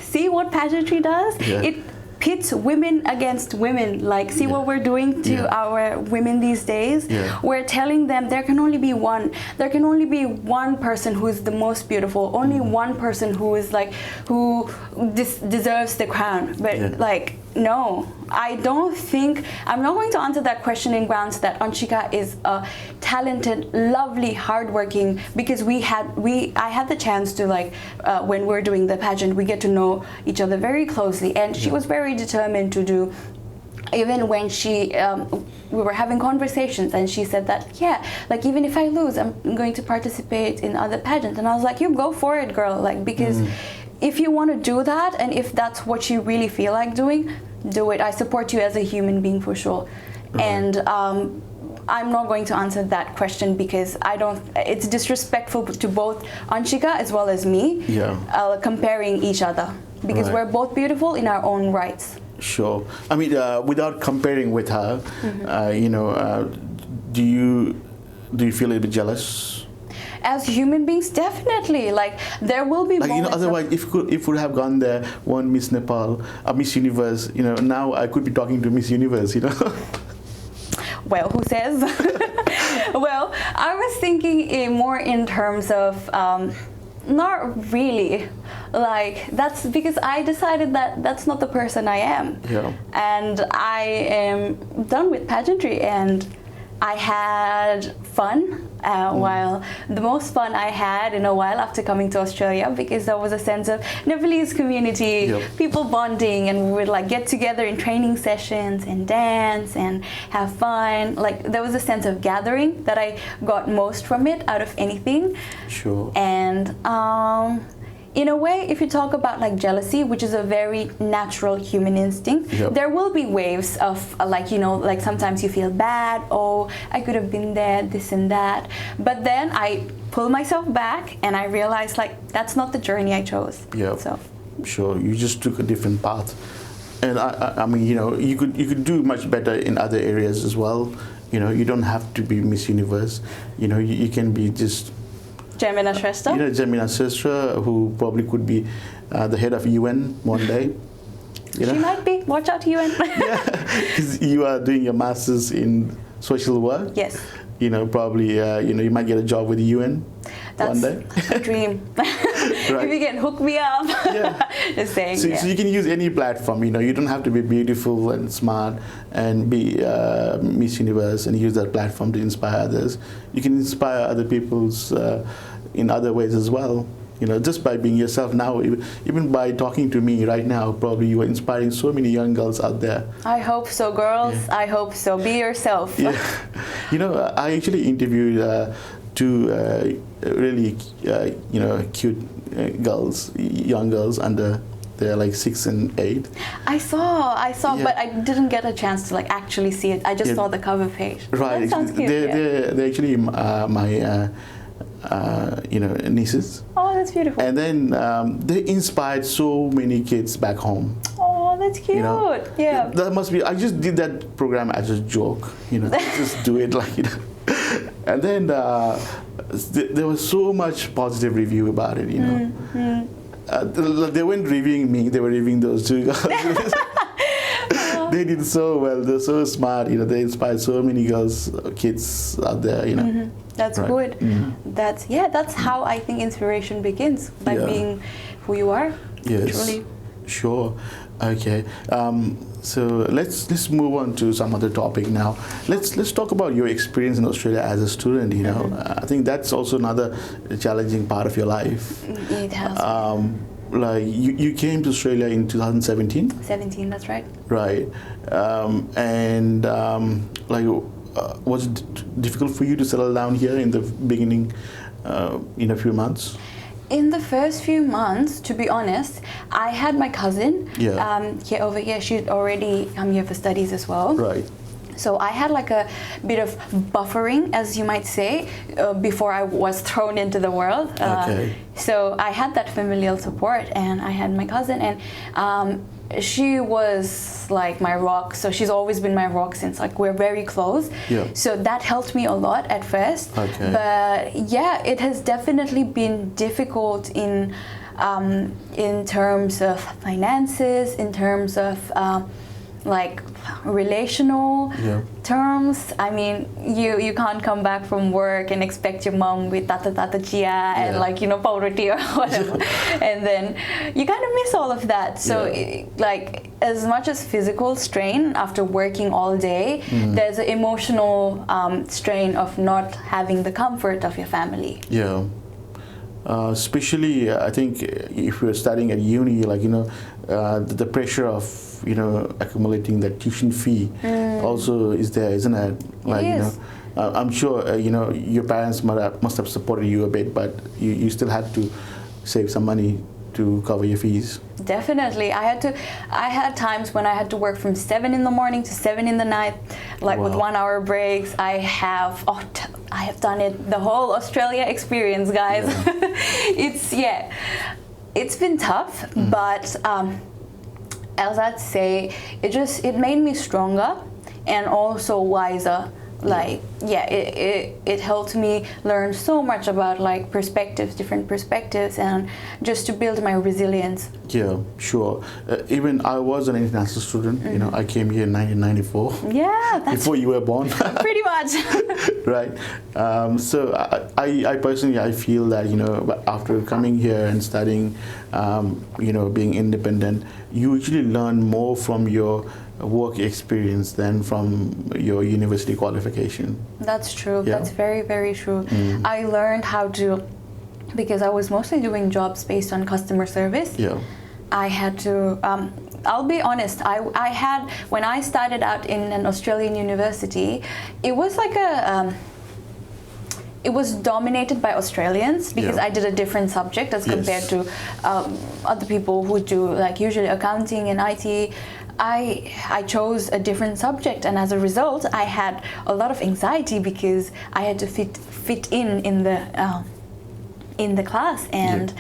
see what pageantry does? It pits women against women. Like, see what we're doing to our women these days? We're telling them there can only be one. There can only be one person who is the most beautiful. Only one person who is like, who deserves the crown. But like, no, I don't think, I'm not going to answer that question in grounds that Anshika is a talented, lovely, hardworking, because I had the chance to, like, when we're doing the pageant, we get to know each other very closely, and she was very determined to do, even when we were having conversations, and she said that, like, even if I lose, I'm going to participate in other pageants. And I was like, you go for it, girl, like, because if you want to do that, and if that's what you really feel like doing, do it. I support you as a human being for sure. Right. And I'm not going to answer that question because it's disrespectful to both Anshika as well as me, comparing each other, because we're both beautiful in our own rights. Sure. I mean, without comparing with her, you know, do you feel a little bit jealous? As human beings, definitely. Like, there will be moments, you know, otherwise, if we have gone there, won Miss Nepal, Miss Universe, you know, now I could be talking to Miss Universe, you know. Well, who says? Well, I was thinking more in terms of not really. Like, that's because I decided that that's not the person I am. And I am done with pageantry, and I had fun. While the most fun I had in a while after coming to Australia, because there was a sense of Nepalese community, people bonding, and we would like get together in training sessions and dance and have fun. Like, there was a sense of gathering that I got most from it out of anything. Sure. And in a way, if you talk about like jealousy, which is a very natural human instinct, there will be waves of like, you know, like sometimes you feel bad, oh, I could have been there, this and that. But then I pull myself back and I realize, like, that's not the journey I chose. So. Sure, you just took a different path. And I mean, you know, you could do much better in other areas as well. You know, you don't have to be Miss Universe. You know, you can be just Jemina Shrestha? You know, Jemina Shrestha, who probably could be the head of UN one day. You know? She might be. Watch out, UN. Because you are doing your master's in social work. Yes. You know, probably, you know, you might get a job with the UN one day. That's a dream. If you can hook me up. Just saying. So you can use any platform, you know, you don't have to be beautiful and smart and be Miss Universe and use that platform to inspire others. You can inspire other people's in other ways as well. You know, just by being yourself now, even by talking to me right now, probably you are inspiring so many young girls out there. I hope so, girls. I hope so. Be yourself. You know, I actually interviewed two really, you know, cute girls, young girls under they're like 6 and 8. I saw, but I didn't get a chance to like actually see it. I just saw the cover page. Right. That sounds cute. They're actually my you know, nieces. Oh, that's beautiful. And then they inspired so many kids back home. Oh, that's cute. You know, that must be. I just did that program as a joke. You know, just do it like, you know. And then there was so much positive review about it. You know. they weren't reviewing me; they were reviewing those two girls. They did so well. They're so smart. You know, they inspired so many girls, kids out there. You know, That's Right. good. That's how I think inspiration begins, by Yeah. being who you are. Yes. Truly. Sure. Okay. So let's move on to some other topic now. Let's talk about your experience in Australia as a student. You know, I think that's also another challenging part of your life. It has Like you came to Australia in 2017, 17. That's right. right? Was it difficult for you to settle down here in the beginning, in a few months? In the first few months, to be honest, I had my cousin Yeah. here over here. She'd already come here for studies as well. Right. So I had like a bit of buffering, as you might say, before I was thrown into the world. Okay. So I had that familial support, and I had my cousin, and she was like my rock. So she's always been my rock since, like, we're very close. Yeah. So that helped me a lot at first. Okay. But yeah, it has definitely been difficult in terms of finances, in terms of like relational Yeah. terms. I mean, you can't come back from work and expect your mom with tata chia and Yeah. like, you know, pauroti or whatever. And then you kind of miss all of that. So Yeah. like, as much as physical strain after working all day, there's an emotional strain of not having the comfort of your family. Yeah. Especially, I think if you're studying at uni, like, you know, the pressure of, you know, accumulating that tuition fee also is there, isn't it? Like, It you is. know, I'm sure, you know, your parents must have supported you a bit, but you still had to save some money to cover your fees. Definitely. I had times when I had to work from 7 in the morning to 7 in the night, like with Wow. 1 hour breaks. I have done it, the whole Australia experience, guys. It's been tough, but as I'd say, it made me stronger and also wiser. Like, it helped me learn so much about like different perspectives, and just to build my resilience. Yeah, sure. Even I was an international student. You know, I came here in 1994. Yeah, that's Before you were born. pretty much. Right. So I personally, I feel that, you know, after coming here and studying, you know, being independent, you actually learn more from your work experience than from your university qualification. That's true. Yeah. That's very, very true. I learned how to, because I was mostly doing jobs based on customer service. Yeah. I had to, I'll be honest, I had, when I started out in an Australian university, it was like it was dominated by Australians, because Yeah. I did a different subject as Yes. compared to other people who do like usually accounting and IT. I chose a different subject, and as a result, I had a lot of anxiety because I had to fit in the class, and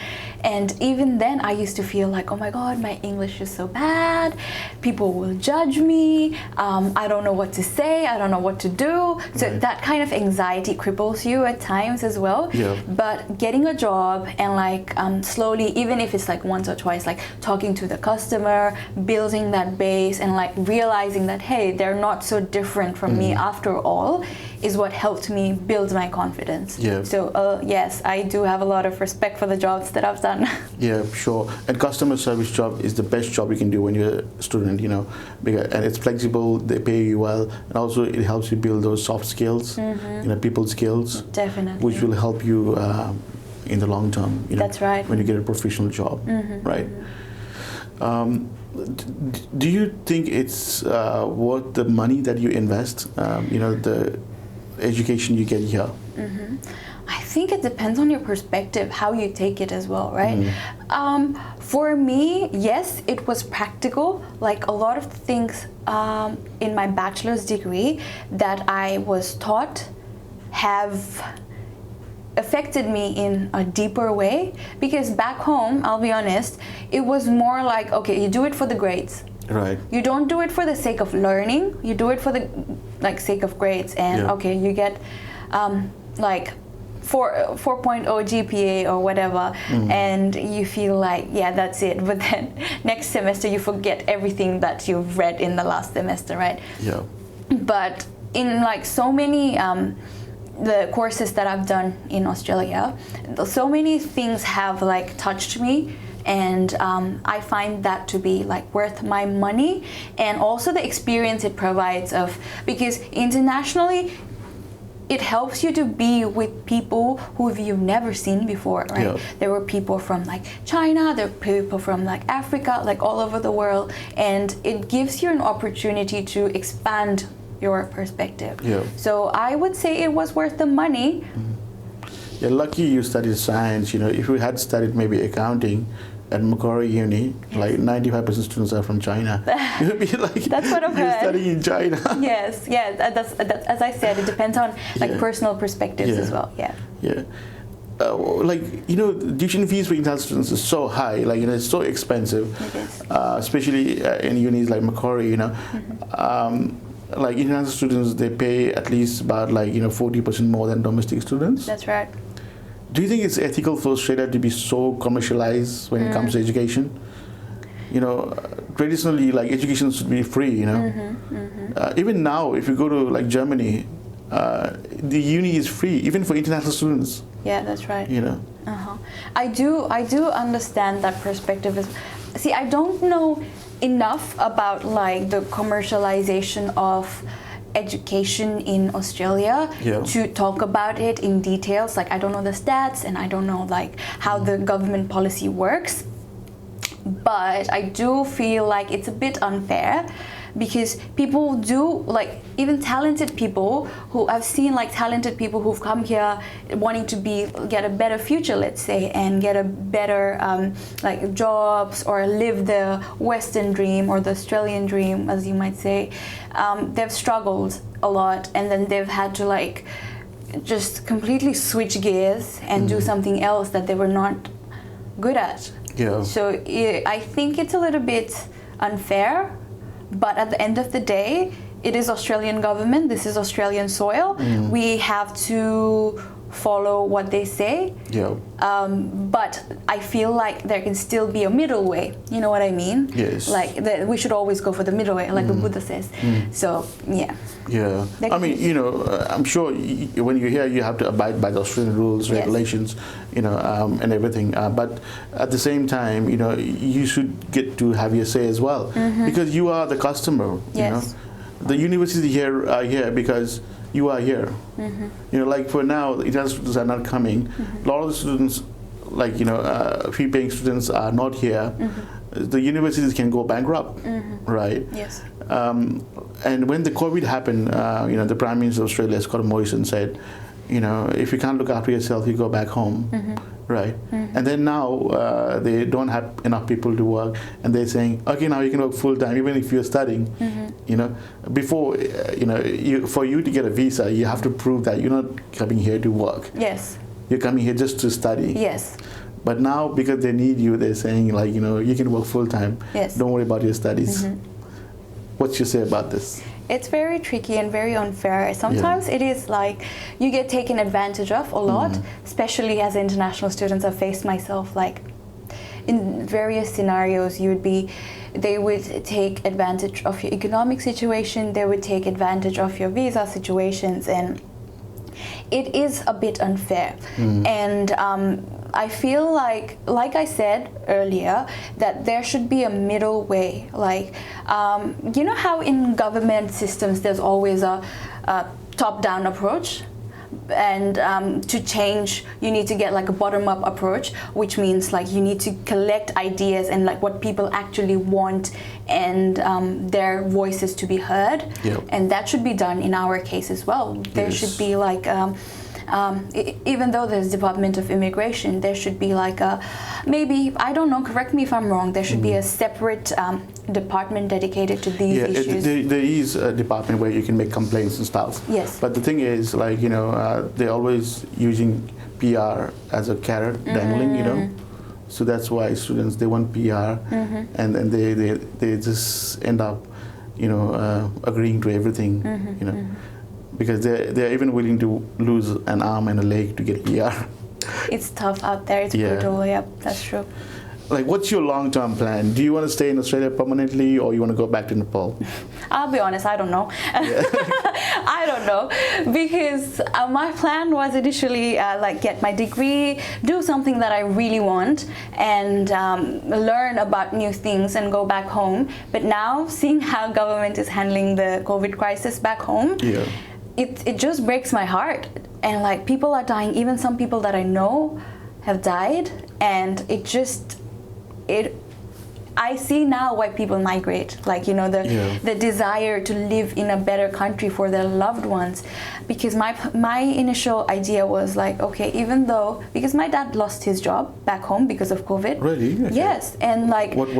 even then I used to feel like, oh my god, my English is so bad, people will judge me, I don't know what to say, I don't know what to do. So Right. that kind of anxiety cripples you at times as well. Yeah. But getting a job and like slowly, even if it's like once or twice, like talking to the customer, building that base, and like realizing that, hey, they're not so different from me after all, is what helped me build my confidence. Yeah. So yes, I do have a lot of respect for the jobs that I've done. Yeah, sure. And customer service job is the best job you can do when you're a student, you know, and it's flexible, they pay you well, and also it helps you build those soft skills, you know, people skills, Definitely. which will help you in the long term, you know. That's right. When you get a professional job, right? Do you think it's worth the money that you invest, you know, the education you get here? I think it depends on your perspective, how you take it as well, right? For me, yes, it was practical. Like a lot of things in my bachelor's degree that I was taught have affected me in a deeper way, because back home, I'll be honest, it was more like, okay, you do it for the grades. Right. You don't do it for the sake of learning, you do it for the like sake of grades, and Yeah. okay, you get like 4.0 GPA or whatever, and you feel like, yeah, that's it. But then next semester you forget everything that you've read in the last semester, right? Yeah. But in like so many the courses that I've done in Australia, so many things have like touched me, and I find that to be like worth my money, and also the experience it provides because internationally it helps you to be with people who you've never seen before, right? Yeah. There were people from like China, there were people from like Africa, like all over the world, and it gives you an opportunity to expand your perspective. Yeah. So I would say it was worth the money. You're lucky you studied science. You know, if you had studied maybe accounting at Macquarie Uni, like 95% students are from China. You'd be like, that's what I've you're heard. studying in China. Yes, yeah. That's as I said, it depends on like personal perspectives as well. Yeah. Yeah. Like, you know, tuition fees for international students is so high, like, you know, it's so expensive, It is. especially in unis like Macquarie, you know. Like international students, they pay at least about like, you know, 40% more than domestic students. That's right. Do you think it's ethical for Australia to be so commercialized when it comes to education? You know, traditionally, like, education should be free, you know. Even now, if you go to like Germany, the uni is free, even for international students. Yeah, that's right. You know. I do understand that perspective. See, I don't know enough about like the commercialization of education in Australia to talk about it in details. Like, I don't know the stats, and I don't know like how the government policy works, but I do feel like it's a bit unfair, because people do, like, even talented people who I've seen, like talented people who've come here wanting to get a better future, let's say, and get a better like jobs, or live the Western dream or the Australian dream, as you might say. They've struggled a lot, and then they've had to like just completely switch gears and do something else that they were not good at. Yeah. So I think it's a little bit unfair. But at the end of the day, it is Australian government, this is Australian soil. We have to follow what they say. Yeah. But I feel like there can still be a middle way. You know what I mean? Yes. Like we should always go for the middle way, like the Buddha says. So yeah. Yeah. I mean, you know, I'm sure when you're here, you have to abide by the Australian rules, regulations, you know, and everything. But at the same time, you know, you should get to have your say as well, because you are the customer. Yes. You know, the university here are here because you are here. You know, like for now, the international students are not coming. A lot of the students, like, you know, fee-paying students are not here. The universities can go bankrupt, right? Yes. And when the COVID happened, you know, the Prime Minister of Australia, Scott Morrison, said, you know, if you can't look after yourself, you go back home, right? And then now they don't have enough people to work, and they're saying, okay, now you can work full time, even if you're studying. You know, before, you know, for you to get a visa, you have to prove that you're not coming here to work. Yes. You're coming here just to study. Yes. But now, because they need you, they're saying, like, you know, you can work full time. Yes. Don't worry about your studies. What's your say about this? It's very tricky and very unfair. Sometimes it is like you get taken advantage of a lot, especially as international students. I've faced myself, like, in various scenarios. They would take advantage of your economic situation, they would take advantage of your visa situations, and it is a bit unfair. And I feel like I said earlier, that there should be a middle way. Like, you know how in government systems there's always a top-down approach? And to change, you need to get like a bottom-up approach, which means like you need to collect ideas and like what people actually want, and their voices to be heard. And that should be done in our case as well. There should be like even though there's Department of Immigration, there should be like a, maybe, I don't know, correct me if I'm wrong, there should be a separate department dedicated to these issues. There is a department where you can make complaints and stuff. Yes. But the thing is, like, you know, they're always using PR as a carrot dangling, you know. So that's why students, they want PR, and then they just end up, you know, agreeing to everything, you know. because they're even willing to lose an arm and a leg to get PR. It's tough out there. It's brutal. Yep, that's true. Like, what's your long-term plan? Do you want to stay in Australia permanently, or you want to go back to Nepal? I'll be honest, I don't know. I don't know, because my plan was initially like get my degree, do something that I really want, and learn about new things and go back home. But now, seeing how government is handling the COVID crisis back home, it just breaks my heart. And like, people are dying. Even some people that I know have died, and I see now why people migrate, like, you know, the desire to live in a better country for their loved ones. Because my initial idea was like, okay, even though, because my dad lost his job back home because of COVID. Really? Okay. Yes, and like, what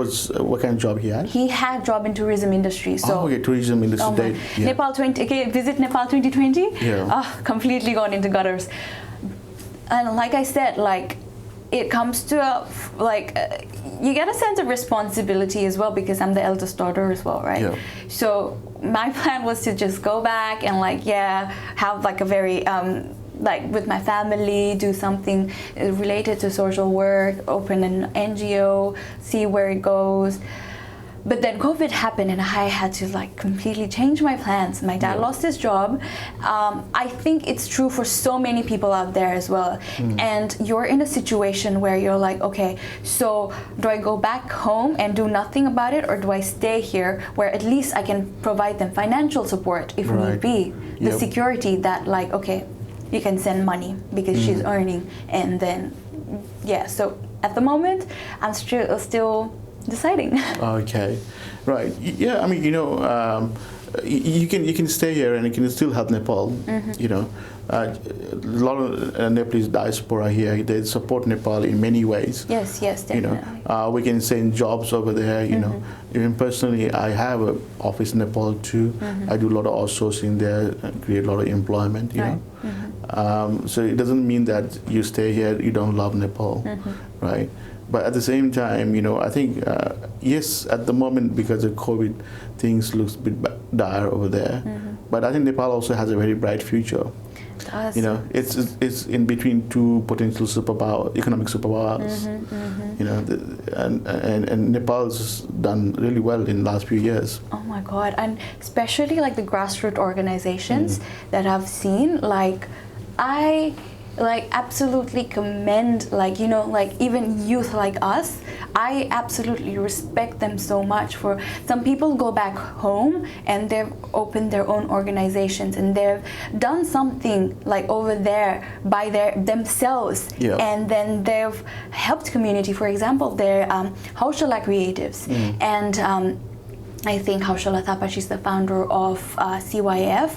kind of job he had? He had job in tourism industry. So okay, tourism industry. Nepal 20. Okay, visit Nepal 2020. Completely gone into gutters. And like I said, like, it comes to you get a sense of responsibility as well, because I'm the eldest daughter as well, right? So my plan was to just go back and like, have like a very like with my family, do something related to social work, open an NGO, see where it goes. But then COVID happened, and I had to like completely change my plans. My dad lost his job. I think it's true for so many people out there as well. And you're in a situation where you're like, okay, so do I go back home and do nothing about it, or do I stay here where at least I can provide them financial support if need be? The security that like, okay, you can send money because she's earning, and then so at the moment I'm still deciding. Okay, right. Yeah, I mean, you know, you can stay here and you can still help Nepal. You know, a lot of Nepalese diaspora here, they support Nepal in many ways. Yes, definitely. You know, we can send jobs over there. You know, even personally, I have an office in Nepal too. I do a lot of outsourcing there, create a lot of employment. You know, so it doesn't mean that you stay here, you don't love Nepal, right? But at the same time, you know, I think, yes, at the moment, because of COVID, things looks a bit dire over there. But I think Nepal also has a very bright future. You know, it's in between two potential economic superpowers. You know, and Nepal's done really well in the last few years. Oh my God! And especially like the grassroots organizations that I've seen, like I absolutely commend, like, you know, like even youth like us. I absolutely respect them so much. For some people go back home and they've opened their own organizations and they've done something like over there by themselves, and then they've helped community. For example, they're Haushala creatives, and I think Haushala Thapa, she's the founder of CYF.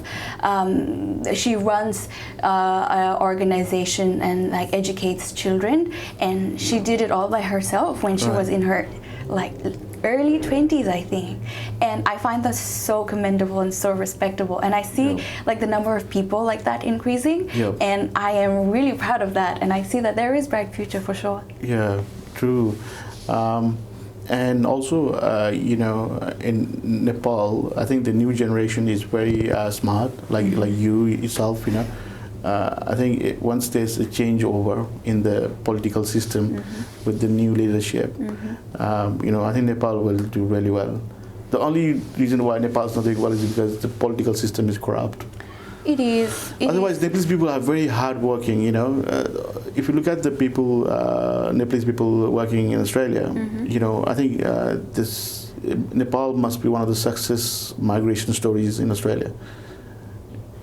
She runs an organization and like educates children, and she did it all by herself when she was in her like early 20s, I think. And I find that so commendable and so respectable. And I see like the number of people like that increasing, and I am really proud of that. And I see that there is bright future for sure. Yeah, true. And also, you know, in Nepal, I think the new generation is very smart, like you yourself, you know. I think once there's a changeover in the political system with the new leadership, you know, I think Nepal will do really well. The only reason why Nepal is not doing well is because the political system is corrupt. It is. Otherwise, Nepalese people are very hardworking. You know, if you look at the people, Nepalese people working in Australia, you know, I think Nepal must be one of the success migration stories in Australia.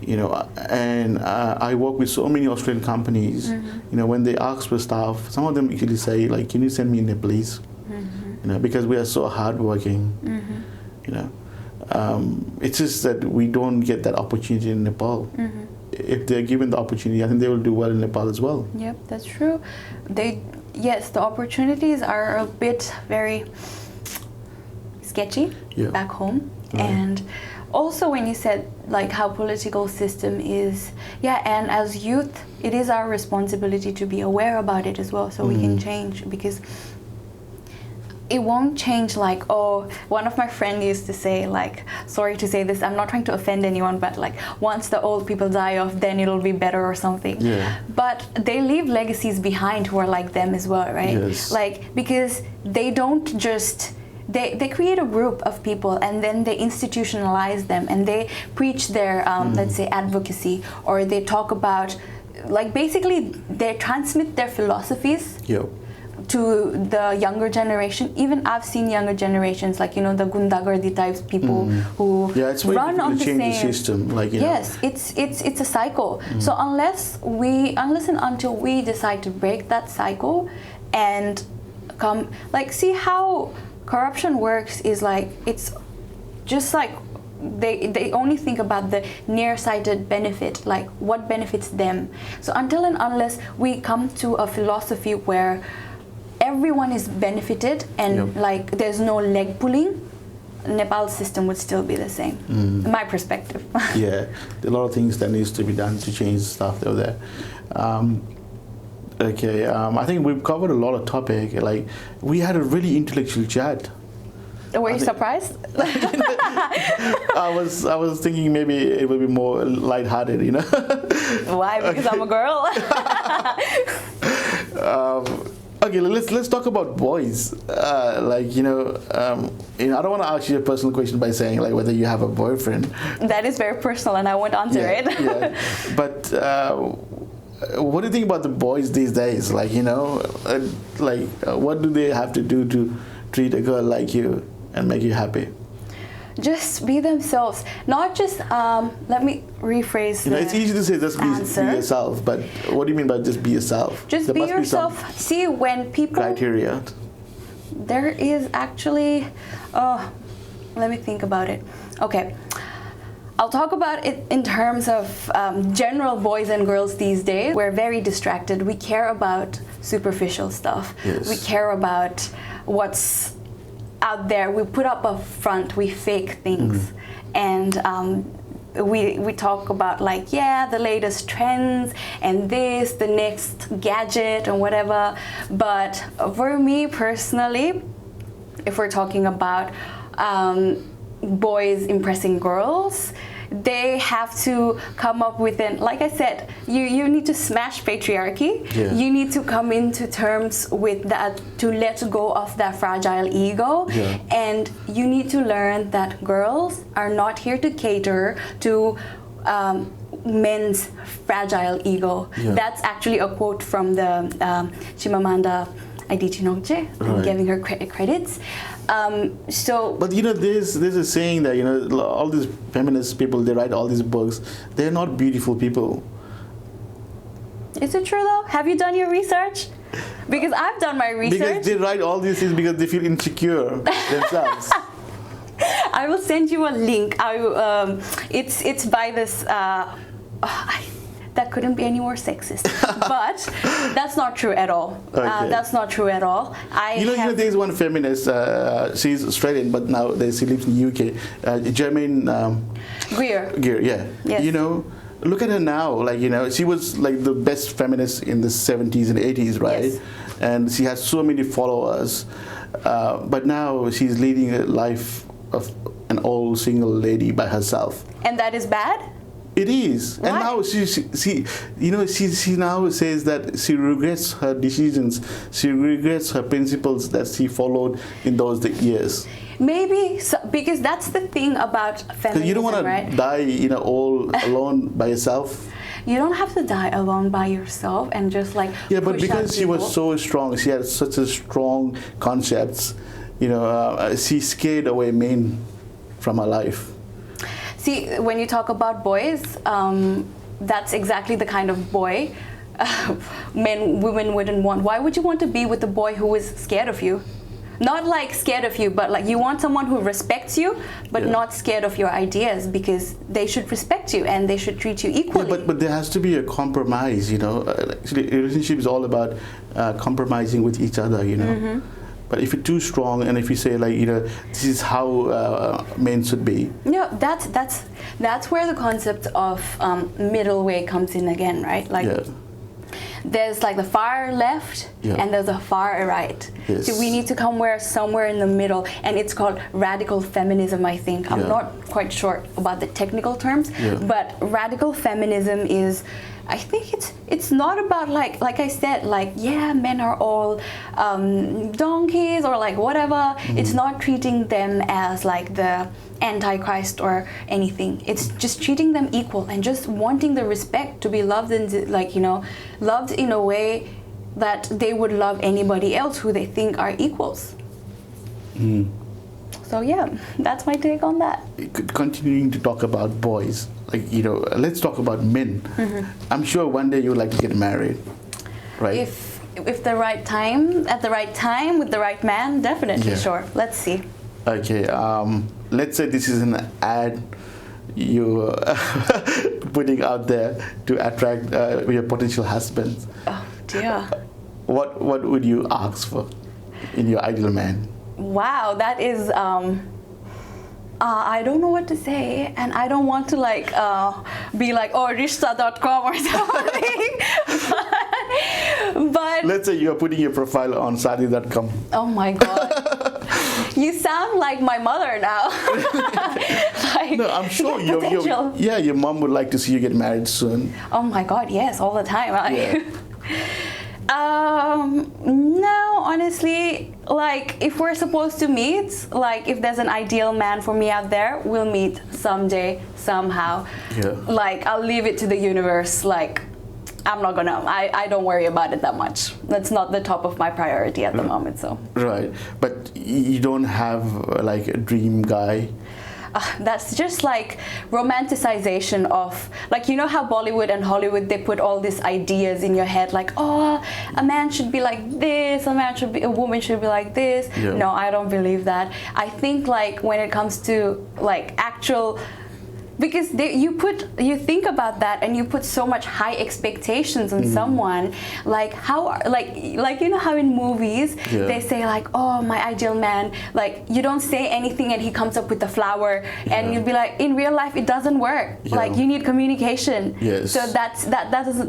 You know, and I work with so many Australian companies. You know, when they ask for staff, some of them actually say, like, "Can you send me Nepalese?" You know, because we are so hardworking. You know. It's just that we don't get that opportunity in Nepal. If they're given the opportunity, I think they will do well in Nepal as well. Yep, that's true. Yes, the opportunities are a bit very sketchy back home. And also when you said like how political system is, and as youth, it is our responsibility to be aware about it as well, so we can change. Because it won't change. Like, oh, one of my friends used to say, like, sorry to say this, I'm not trying to offend anyone, but like once the old people die off, then it'll be better or something. Yeah. But they leave legacies behind who are like them as well, right? Yes. Like, because they don't just they create a group of people and then they institutionalize them and they preach their let's say advocacy, or they talk about, like, basically they transmit their philosophies Yep. to the younger generation. Even I've seen younger generations, like, you know, the Gundagardi types people who Yeah, it's very run difficult on to the change same the system. Like, you know. yes, it's a cycle. So unless and until we decide to break that cycle and come, like, see how corruption works is like, it's just like they only think about the nearsighted benefit, like what benefits them. So until and unless we come to a philosophy where everyone is benefited and Yep. like there's no leg pulling, Nepal's system would still be the same. My perspective. Yeah, a lot of things that needs to be done to change stuff over there. Okay, I think we've covered a lot of topic. Like, we had a really intellectual chat. Were you surprised? I was thinking maybe it would be more lighthearted, you know. Why? Because I'm a girl. Okay, let's talk about boys. Like, you know, I don't want to ask you a personal question by saying like whether you have a boyfriend. That is very personal, and I won't answer it. Yeah. But what do you think about the boys these days? Like, you know, what do they have to do to treat a girl like you and make you happy? Just be themselves. Not just, let me rephrase You know, it's easy to say just be answer. yourself, but what do you mean by just be yourself? Just There be must yourself. See, when people... criteria. There is actually... let me think about it. Okay. I'll talk about it in terms of general boys and girls these days. We're very distracted. We care about superficial stuff. Yes. We care about what's out there. We put up a front. We fake things. And we talk about, like, yeah, the latest trends and this, the next gadget and whatever. But for me personally, if we're talking about boys impressing girls, they have to come up with an, like I said, you need to smash patriarchy. Yeah. You need to come into terms with that, to let go of that fragile ego. Yeah. And you need to learn that girls are not here to cater to men's fragile ego. Yeah. That's actually a quote from the Chimamanda Adichie Nongche. I'm Right. giving her credits. But you know, there's a saying that, you know, all these feminist people, they write all these books, they're not beautiful people. Is it true though? Have you done your research? Because I've done my research. Because they write all these things because they feel insecure themselves. I will send you a link. It's by this. That couldn't be any more sexist, but that's not true at all. Okay. That's not true at all. You know, there's one feminist. She's Australian, but now she lives in the UK. Jemina Greer. Yeah. Yes. You know, look at her now. Like, you know, she was like the best feminist in the 70s and 80s, right? Yes. And she has so many followers. But now she's leading a life of an old single lady by herself. And that is bad? It is. Why? And now she you know, she now says that she regrets her decisions. She regrets her principles that she followed in those years. Maybe so, because that's the thing about Because feminism, you don't want right? to die, you know, all alone by yourself. You don't have to die alone by yourself and just like Yeah, but push because out she was people. so strong, she had such a strong concepts. You know, she scared away men from her life. See, when you talk about boys, that's exactly the kind of boy women wouldn't want. Why would you want to be with a boy who is scared of you? Not like scared of you, but like you want someone who respects you, but Yeah. not scared of your ideas, because they should respect you and they should treat you equally. Yeah, but there has to be a compromise, you know. Actually, a relationship is all about compromising with each other, you know. Mm-hmm. But if you're too strong and if you say, like, you know, this is how men should be. No, that's where the concept of middle way comes in again, right? Like, Yeah. there's like the far left and there's the far right. Yes. So we need to come somewhere in the middle, and it's called radical feminism, I think. I'm not quite sure about the technical terms, but radical feminism is, I think it's not about like I said, like, yeah, men are all donkeys or like whatever. It's not treating them as like the antichrist or anything. It's just treating them equal and just wanting the respect to be loved, and like, you know, loved in a way that they would love anybody else who they think are equals. So yeah, that's my take on that. Continuing to talk about boys, like, you know, let's talk about men. I'm sure one day you would like to get married, right? If the right time, at the right time, with the right man, definitely, sure. Let's see. Okay, let's say this is an ad you're putting out there to attract your potential husband. Oh dear. What would you ask for in your ideal man? Wow, that is, I don't know what to say, and I don't want to like be like, oh, rishta.com or something. but let's say you're putting your profile on sadi.com. Oh my God. You sound like my mother now. Like, no, I'm sure your mom would like to see you get married soon. Oh my God, yes, all the time. Yeah. No, honestly, like, if we're supposed to meet, like, if there's an ideal man for me out there, we'll meet someday, somehow. Yeah. Like, I'll leave it to the universe. Like, I'm not gonna, I don't worry about it that much. That's not the top of my priority at the moment, so. Right, but you don't have like a dream guy? That's just like romanticization of, like, you know how Bollywood and Hollywood, they put all these ideas in your head, like, oh, a man should be like this, a woman should be like this. Yeah. No, I don't believe that. I think, like, when it comes to like actual, because you think about that and you put so much high expectations on someone, like how, like you know how in movies they say like, oh, my ideal man, like, you don't say anything and he comes up with the flower, and you'd be like, in real life it doesn't work. Like, you need communication. Yes. So that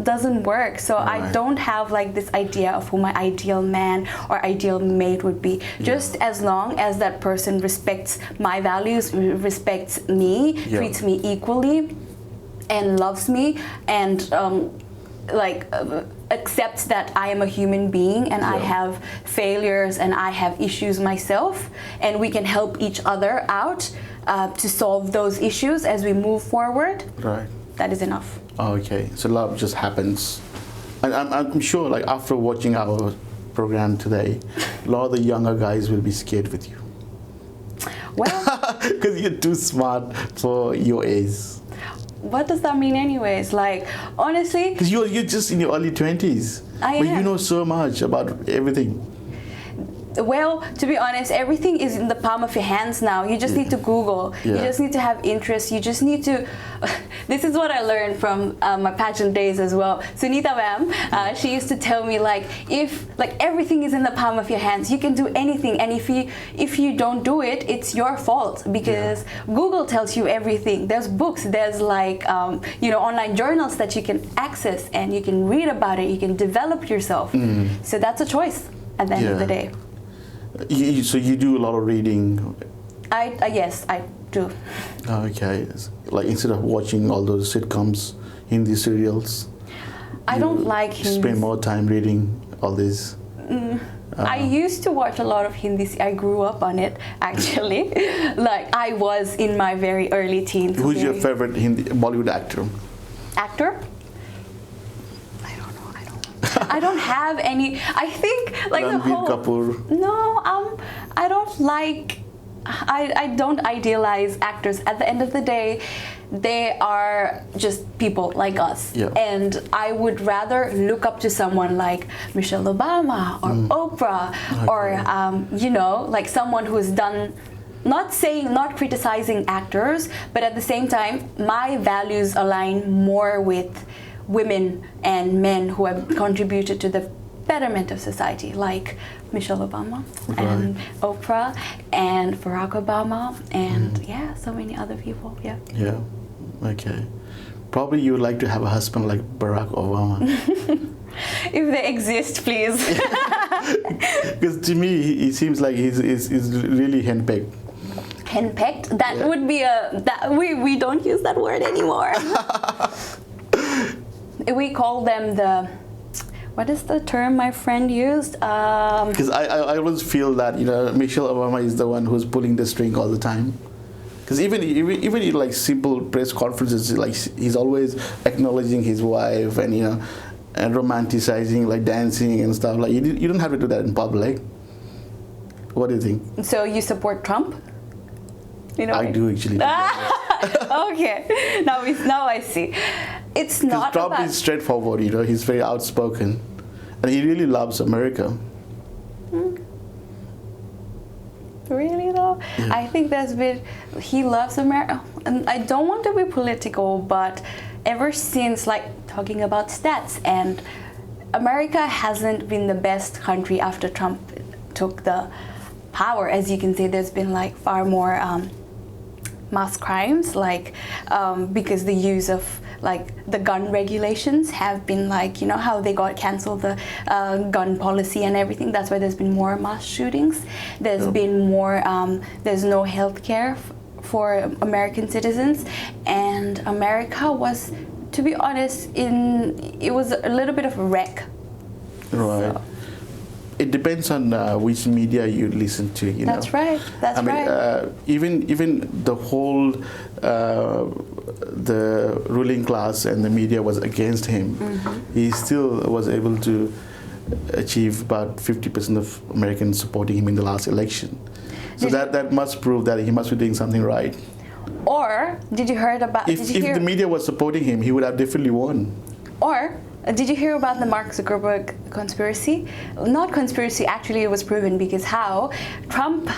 doesn't work. So I don't have like this idea of who my ideal man or ideal mate would be. Just as long as that person respects my values, respects me, treats me equally, and loves me, and accepts that I am a human being and I have failures and I have issues myself, and we can help each other out to solve those issues as we move forward. Right. That is enough. Okay, so love just happens. And I'm sure, like, after watching our program today, a lot of the younger guys will be scared with you. Well, because you're too smart for your age. what does that mean anyways? Like, honestly, Because you're just in your early 20s. I but am. you know so much about everything. well, to be honest, everything is in the palm of your hands now. You just need to Google. You just need to have interest. You just need to. This is what I learned from my pageant days as well. Sunita ma'am, she used to tell me, like, if like everything is in the palm of your hands, you can do anything. And if you don't do it, it's your fault, because Google tells you everything. There's books. There's like online journals that you can access, and you can read about it. You can develop yourself. So that's a choice at the end of the day. So you do a lot of reading. Yes, I do. Okay, like instead of watching all those sitcoms, Hindi serials, I don't like Hindi. Spend more time reading all these. I used to watch a lot of Hindi. I grew up on it, actually. Like, I was in my very early teens. Who's your favorite Hindi Bollywood actor? Actor? I don't have any. I think like Ranbir the whole. Kapoor. No, I don't like. I don't idealize actors. At the end of the day, they are just people like us. Yeah. And I would rather look up to someone like Michelle Obama or Oprah, or like someone who's done. Not criticizing actors, but at the same time, my values align more with women and men who have contributed to the betterment of society, like Michelle Obama and Oprah and Barack Obama and so many other people. Yeah. Yeah. Okay. Probably you would like to have a husband like Barack Obama. If they exist, please. Because to me, he seems like he's really handpicked. Handpicked? That Yeah. would be we don't use that word anymore. We call them what is the term my friend used? Because I always feel that, you know, Michelle Obama is the one who's pulling the string all the time. Because even in like simple press conferences, like he's always acknowledging his wife and, you know, and romanticizing, like dancing and stuff. Like you don't have to do that in public. What do you think? So you support Trump? You know, I do actually. Okay, now I see. It's Because not Trump about. is straightforward, you know. He's very outspoken, and he really loves America. Really though? Yeah. I think he loves America, and I don't want to be political, but ever since, like, talking about stats, and America hasn't been the best country after Trump took the power. As you can see, there's been like far more mass crimes, like because the use of like the gun regulations have been, like, you know how they got cancelled, the gun policy and everything. That's why there's been more mass shootings. There's been more there's no health care for American citizens, and America was, to be honest, it was a little bit of a wreck. Right. So. It depends on which media you listen to. You know. That's right. That's I mean, right. even the whole the ruling class and the media was against him. Mm-hmm. He still was able to achieve about 50% of Americans supporting him in the last election. So that must prove that he must be doing something right. Or did you heard about? If did you hear? the media was supporting him, he would have definitely won. Or did you hear about the Mark Zuckerberg conspiracy? Not conspiracy, actually it was proven, because how Trump,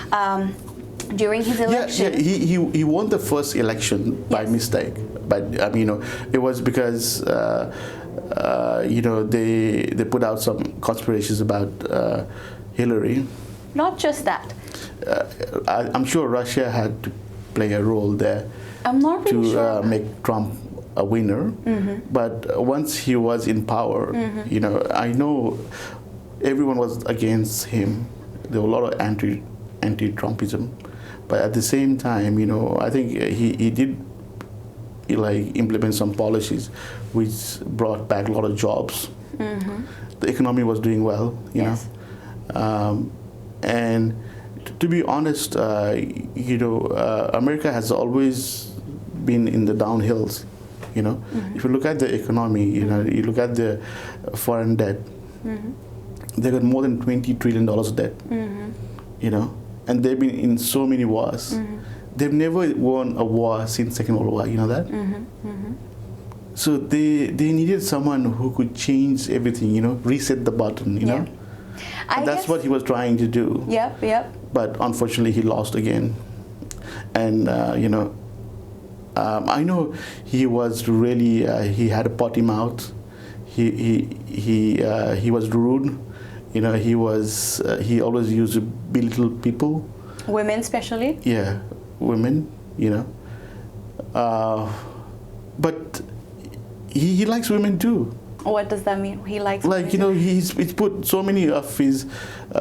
during his election... Yeah, he won the first election by mistake. But, I mean, you know, it was because, you know, they put out some conspiracies about Hillary. Not just that. I'm sure Russia had to play a role there. I'm not really sure. To make Trump a winner, but once he was in power, you know, I know everyone was against him. There were a lot of anti-Trumpism, but at the same time, you know, I think he did like implement some policies which brought back a lot of jobs. The economy was doing well, you know, and to be honest, you know, America has always been in the downhills. You know, if you look at the economy, you know, you look at the foreign debt, they got more than $20 trillion debt. You know, and they've been in so many wars. They've never won a war since Second World War. You know that. So they needed someone who could change everything. You know, reset the button. You know, and that's what he was trying to do. Yep. But unfortunately, he lost again, and you know. I know he was really he had a potty mouth. He was rude. You know, he always used to belittle people. Women especially. Yeah, women. You know, but he likes women too. What does that mean? He likes. Like, you know, he's put so many of his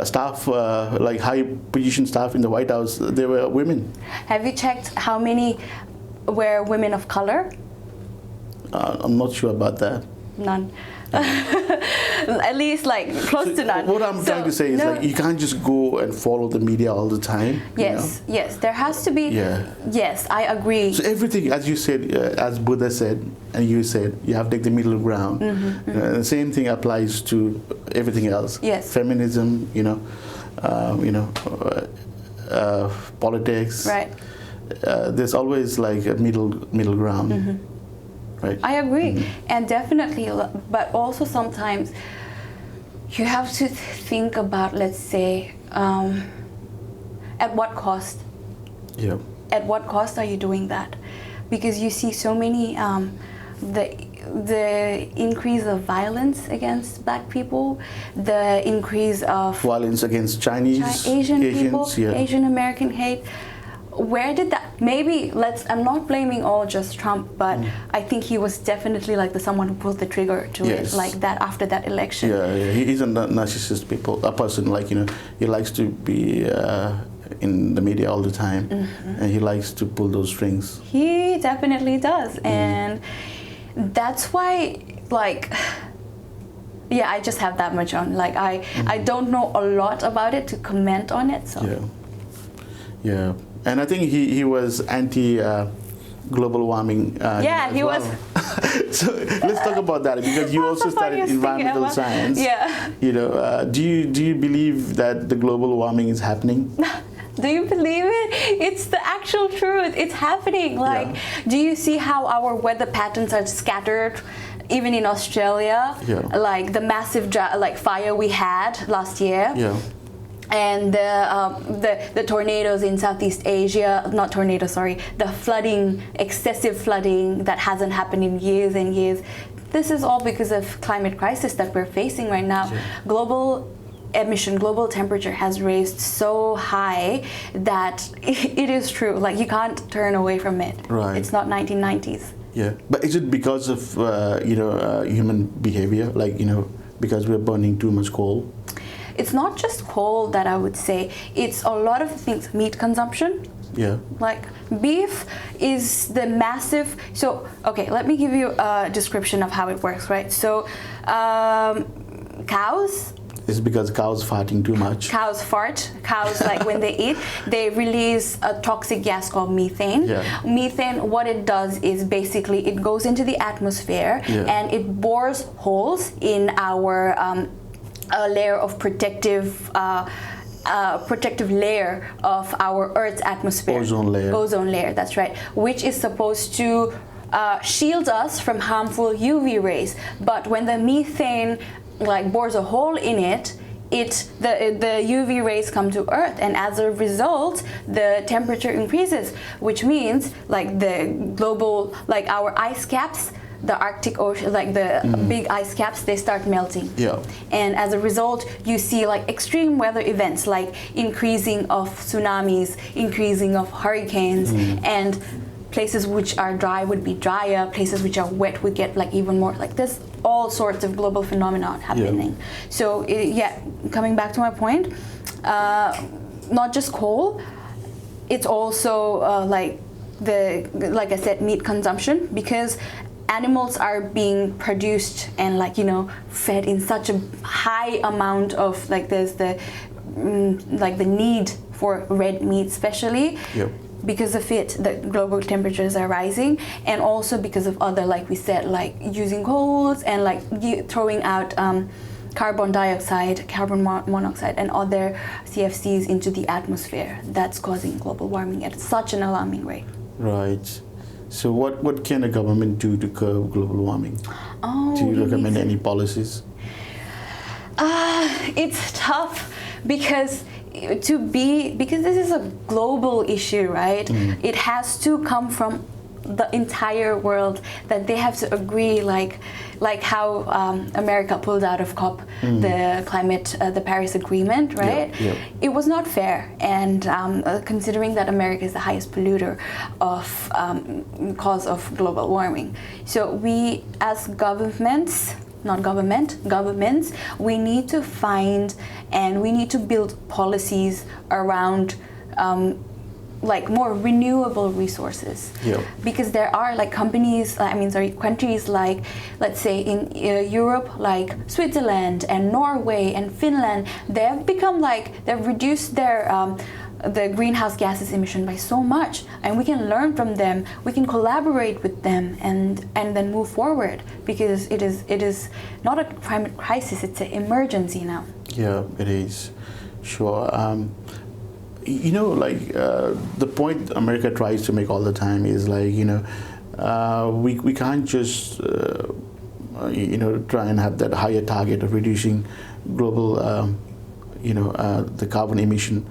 staff, like high position staff in the White House. They were women. Have you checked how many were women of color? I'm not sure about that. None. At least like close to none. What I'm trying to say is like you can't just go and follow the media all the time. Yes, you know? Yes. There has to be. Yeah. Yes, I agree. So everything, as you said, as Buddha said, and you said, you have to take the middle ground. You know, and the same thing applies to everything else. Yes. Feminism, you know, politics. Right. There's always like a middle ground. Right. I agree, and definitely, but also sometimes you have to think about, let's say, at what cost? Yeah. At what cost are you doing that? Because you see so many, the increase of violence against Black people, the increase of violence against Chinese, Asian people, yeah. Asian American hate. Where did that maybe I'm not blaming all just Trump, but I think he was definitely like the someone who pulled the trigger to it, like that after that election. Yeah, he's a narcissist a person, like, he likes to be in the media all the time, and he likes to pull those strings. He definitely does, and that's why, like, yeah, I just have that much on. Like, I don't know a lot about it to comment on it. So yeah, and I think he was anti global warming. Yeah, he was. So let's talk about that, because you also studied environmental science. Yeah. Do you believe that the global warming is happening? Do you believe it? It's the actual truth. It's happening. Like, do you see how our weather patterns are scattered? Even in Australia, like the massive fire we had last year. Yeah. And the tornadoes in Southeast Asia, not tornadoes, sorry, the flooding, excessive flooding that hasn't happened in years and years. This is all because of climate crisis that we're facing right now. Yeah. Global temperature has raised so high that it is true. Like, you can't turn away from it. Right. It's not 1990s. Yeah, but is it because of human behavior? Like, because we're burning too much coal? It's not just coal that I would say. It's a lot of things. Meat consumption. Yeah. Like, beef is the massive. So, okay, let me give you a description of how it works, right? So, cows. It's because cows farting too much. Cows fart. Cows, like, when they eat, they release a toxic gas called methane. Yeah. Methane, what it does is basically it goes into the atmosphere and it bores holes in our a layer of protective layer of our Earth's atmosphere. Ozone layer. Ozone layer, that's right. Which is supposed to shield us from harmful UV rays. But when the methane bores a hole in it, the UV rays come to Earth, and as a result, the temperature increases, which means the global, our ice caps, the Arctic Ocean, the big ice caps, they start melting. Yeah. And as a result, you see extreme weather events, like increasing of tsunamis, increasing of hurricanes, and places which are dry would be drier, places which are wet would get even more. There's all sorts of global phenomena happening. Yeah. So coming back to my point, not just coal, it's also like I said, meat consumption, because animals are being produced and fed in such a high amount of there's the need for red meat, especially. Yep. Because of it, the global temperatures are rising, and also because of other, like we said, using coals and throwing out carbon dioxide, carbon monoxide, and other CFCs into the atmosphere. That's causing global warming at such an alarming rate. Right. So what can a government do to curb global warming? Do you recommend any policies? It's tough because this is a global issue, right? It has to come from the entire world, that they have to agree, like how America pulled out of COP, the Paris Agreement, right? Yeah. It was not fair, and considering that America is the highest polluter of cause of global warming, so we as governments, we need to find and we need to build policies around more renewable resources. Yeah. Because there are countries let's say in Europe, like Switzerland and Norway and Finland, they've become they've reduced their the greenhouse gases emission by so much, and we can learn from them, we can collaborate with them, and then move forward, because it is not a climate crisis, it's an emergency now. Yeah, it is. Sure. The point America tries to make all the time is we can't just try and have that higher target of reducing global the carbon emission,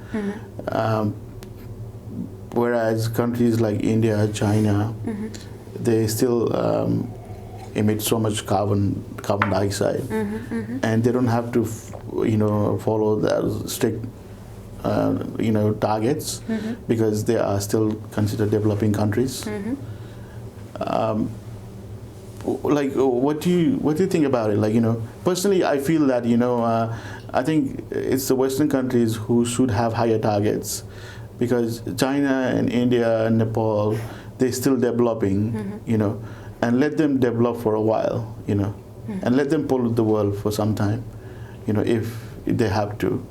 whereas countries like India, China, they still emit so much carbon dioxide, and they don't have to follow the strict targets because they are still considered developing countries. Like, what do you think about it? Like, personally, I feel that I think it's the Western countries who should have higher targets, because China and India and Nepal, they're still developing, and let them develop for a while, and let them pollute the world for some time, if they have to,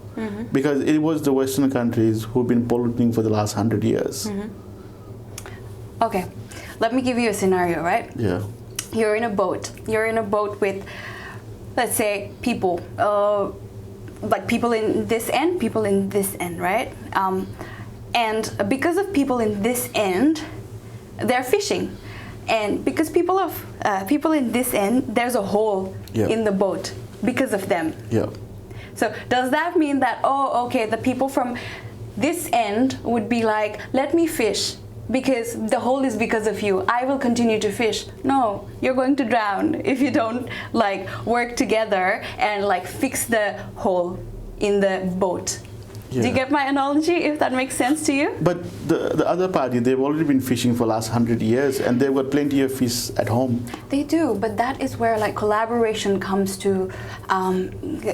because it was the Western countries who've been polluting for the last 100 years. Okay, let me give you a scenario, right? Yeah. You're in a boat. You're in a boat with, let's say, people. Like people in this end, people in this end, right? And because of people in this end, they're fishing. And because people in this end, there's a hole in the boat because of them. Yeah. So does that mean that, oh, okay, the people from this end would be like, let me fish, because the hole is because of you, I will continue to fish? No, you're going to drown if you don't work together and fix the hole in the boat. Yeah. Do you get my analogy, if that makes sense to you? But the other party, they've already been fishing for the last 100 years and they've got plenty of fish at home. They do, but that is where collaboration comes to,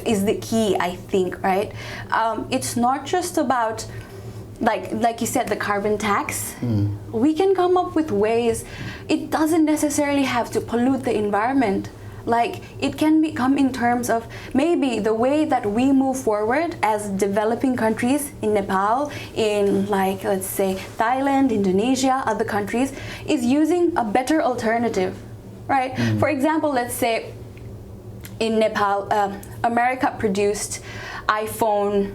is the key, I think, right? It's not just about, like you said, the carbon tax. We can come up with ways. It doesn't necessarily have to pollute the environment. It can become in terms of maybe the way that we move forward as developing countries in Nepal, in let's say Thailand, Indonesia, other countries, is using a better alternative, right? For example, let's say in Nepal, America produced iPhone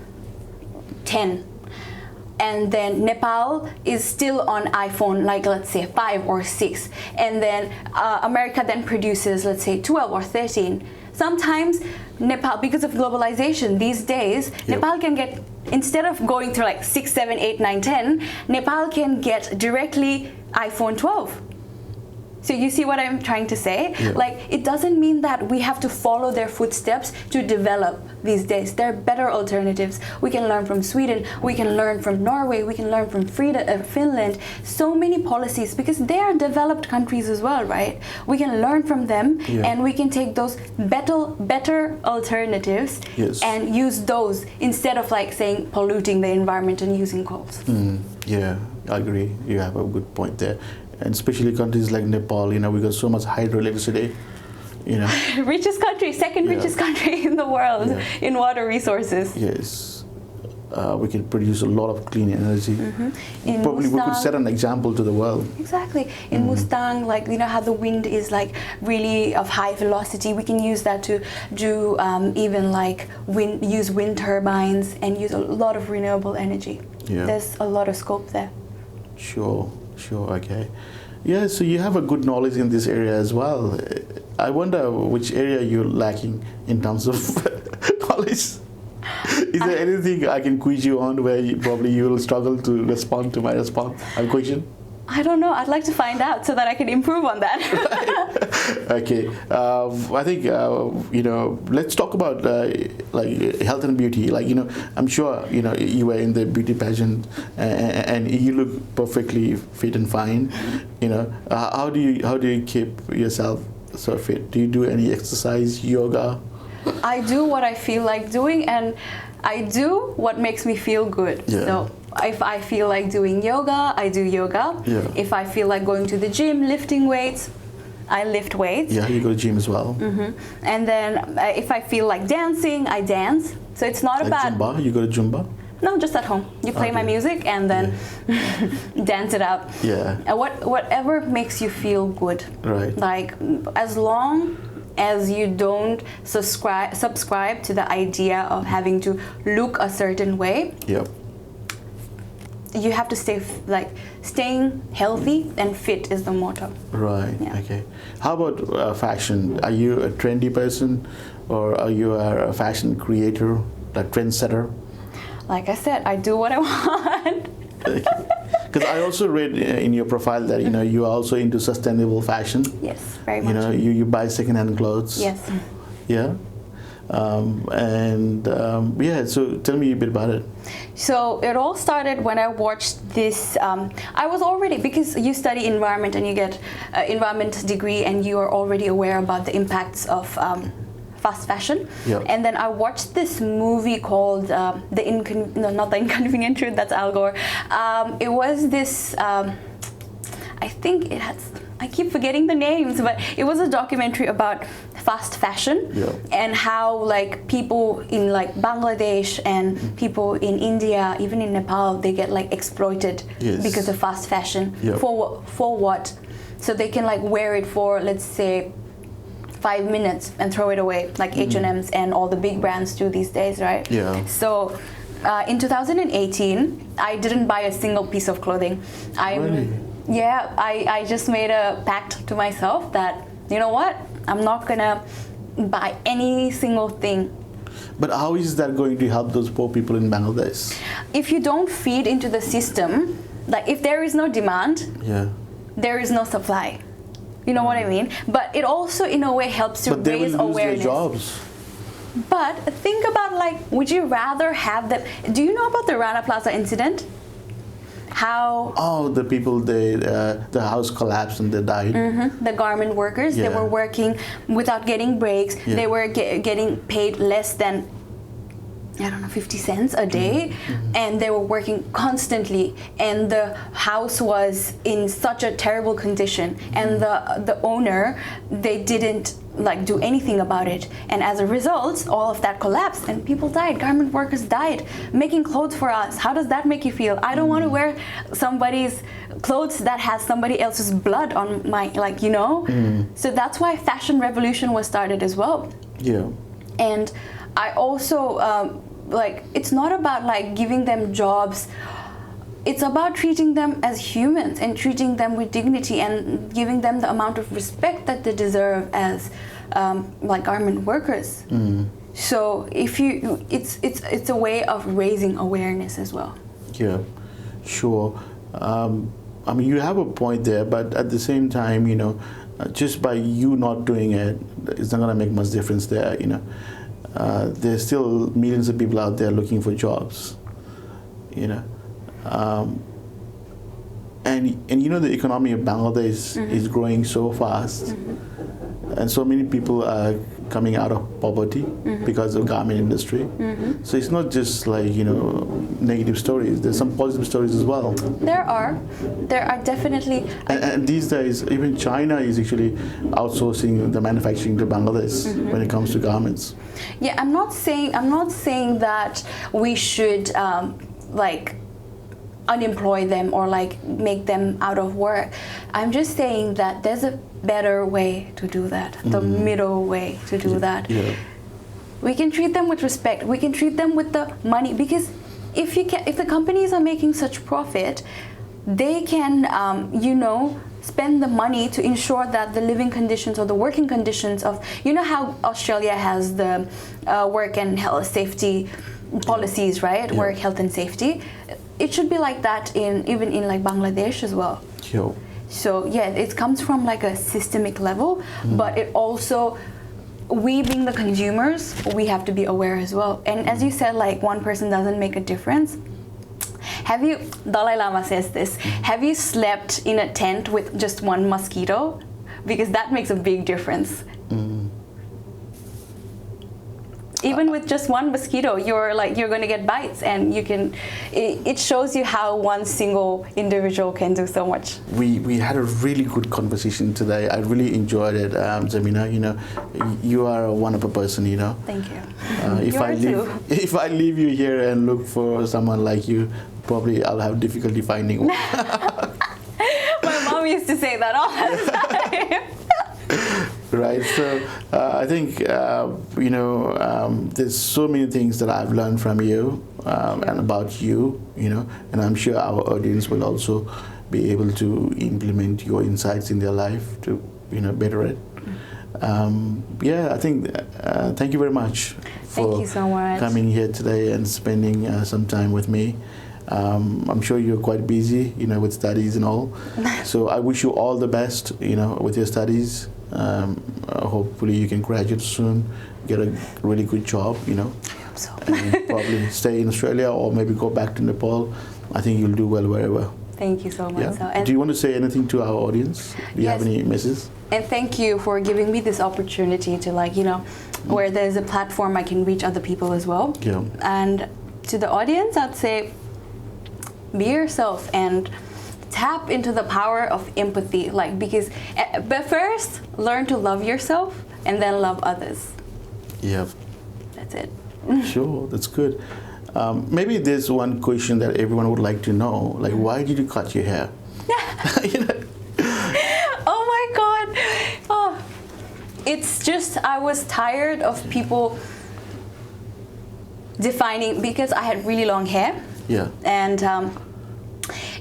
10. And then Nepal is still on iPhone, let's say 5 or 6. And then America then produces, let's say 12 or 13. Sometimes Nepal, because of globalization these days, Nepal can get, instead of going through 6, 7, 8, 9, 10, Nepal can get directly iPhone 12. So you see what I'm trying to say? Yeah. It doesn't mean that we have to follow their footsteps to develop these days. There are better alternatives. We can learn from Sweden, we can learn from Norway, we can learn from Finland. So many policies, because they are developed countries as well, right? We can learn from them, and we can take those better alternatives and use those instead of saying polluting the environment and using coals. Yeah, I agree. You have a good point there. And especially countries like Nepal, we got so much hydroelectricity, Richest country, second richest country in the world in water resources. Yes. We can produce a lot of clean energy. In Probably Mustang, we could set an example to the world. Exactly. In Mustang, how the wind is really of high velocity, we can use that to do even use wind turbines and use a lot of renewable energy. Yeah. There's a lot of scope there. Sure, okay. Yeah, so you have a good knowledge in this area as well. I wonder which area you're lacking in terms of knowledge. Is there anything I can quiz you on where you will struggle to respond to my question? I don't know. I'd like to find out so that I can improve on that. Okay. I think, let's talk about health and beauty. I'm sure, you were in the beauty pageant and you look perfectly fit and fine. How do you keep yourself so fit? Do you do any exercise, yoga? I do what I feel like doing, and I do what makes me feel good. Yeah. So if I feel like doing yoga, I do yoga. Yeah. If I feel like going to the gym, lifting weights, I lift weights. Yeah, you go to gym as well. And then if I feel like dancing, I dance. So it's not about Zumba. You go to Zumba? No, just at home. You play my music and then dance it out. Yeah. Whatever makes you feel good. Right. As long as you don't subscribe to the idea of having to look a certain way. Yep. You have to staying healthy and fit is the motto. Right. Yeah. Okay. How about fashion? Are you a trendy person, or are you a fashion creator, a trendsetter? Like I said, I do what I want. Because I also read in your profile that you are also into sustainable fashion. Yes, very much. You buy secondhand clothes. Yes. Yeah. Yeah, so tell me a bit about it. So it all started when I watched this. I was already, because you study environment and you get environment degree, and you are already aware about the impacts of fast fashion. Yeah. And then I watched this movie called not the Inconvenient Truth. That's Al Gore. It was this. I think it has. I keep forgetting the names, but it was a documentary about fast fashion. Yeah. And how like people in like Bangladesh and people in India, even in Nepal, they get like exploited Yes. because of fast fashion. Yeah. For what? So they can like wear it for, let's say, 5 minutes and throw it away, like H&M's and all the big brands do these days, right? Yeah. So in 2018, I didn't buy a single piece of clothing. Really? Yeah, I just made a pact to myself that, you know what, I'm not gonna buy any single thing. But how is that going to help those poor people in Bangladesh? If you don't feed into the system, like if there is no demand, Yeah. there is no supply. You know what I mean? But it also in a way helps to But they raise will lose awareness. their jobs. But think about like, would you rather have them? Do you know about the Rana Plaza incident? How Oh, the people, the house collapsed and they died. the garment workers, they Yeah. were working without getting breaks. Yeah. They were getting paid less than, I don't know, 50 cents a day, and they were working constantly, and the house was in such a terrible condition, and the owner, they didn't like do anything about it, and as a result all of that collapsed and people died. Garment workers died making clothes for us. How does that make you feel? I don't want to wear somebody's clothes that has somebody else's blood on my, like, you know. So that's why fashion revolution was started as well. Yeah. And I also like, it's not about like giving them jobs. It's about treating them as humans and treating them with dignity and giving them the amount of respect that they deserve as like garment workers. So if you, it's a way of raising awareness as well. Yeah, sure. I mean, you have a point there, but at the same time, you know, just by you not doing it, it's not going to make much difference there, you know. There's still millions of people out there looking for jobs, you know. And you know, the economy of Bangladesh is growing so fast, and so many people are coming out of poverty because of garment industry. So it's not just like, you know, negative stories. There's some positive stories as well. There are definitely. And these days, even China is actually outsourcing the manufacturing to Bangladesh when it comes to garments. Yeah, I'm not saying that we should like unemploy them or like make them out of work. I'm just saying that there's a better way to do that, the middle way to do that. Yeah. We can treat them with respect. We can treat them with the money, because if the companies are making such profit, they can you know, spend the money to ensure that the living conditions or the working conditions of, you know how Australia has the work and health safety policies, right? Yeah. Work health and safety. It should be like that even in like Bangladesh as well. Yo. So yeah, it comes from like a systemic level, but it also, we being the consumers, we have to be aware as well. And as you said, like one person doesn't make a difference. Have you, Dalai Lama says this, have you slept in a tent with just one mosquito? Because that makes a big difference. Even with just one mosquito, you're going to get bites, and you can. It shows you how one single individual can do so much. We had a really good conversation today. I really enjoyed it, Jemina. You know, you are a wonderful person. You know. Thank you. If I leave you here and look for someone like you, probably I'll have difficulty finding one. My mom used to say that all the time. Right, so I think, you know, there's so many things that I've learned from you and about you, you know, and I'm sure our audience will also be able to implement your insights in their life to, you know, better it. Yeah, I think, thank you very much for Thank you so much. coming here today and spending some time with me. I'm sure you're quite busy, you know, with studies and all. So I wish you all the best, you know, with your studies. Hopefully you can graduate soon, get a really good job, you know, I hope so. and probably stay in Australia or maybe go back to Nepal. I think you'll do well wherever. Thank you so much. Yeah. So, and, Do you want to say anything to our audience? Do you have Yes. any messages? and thank you for giving me this opportunity to, like, you know, where there's a platform I can reach other people as well. Yeah. And to the audience, I'd say be yourself and tap into the power of empathy. Like, because, but first, learn to love yourself and then love others. Yeah. That's it. Sure, that's good. Maybe there's one question that everyone would like to know, like, why did you cut your hair? You know? Oh my God. Oh, it's just, I was tired of people defining, because I had really long hair. Yeah. And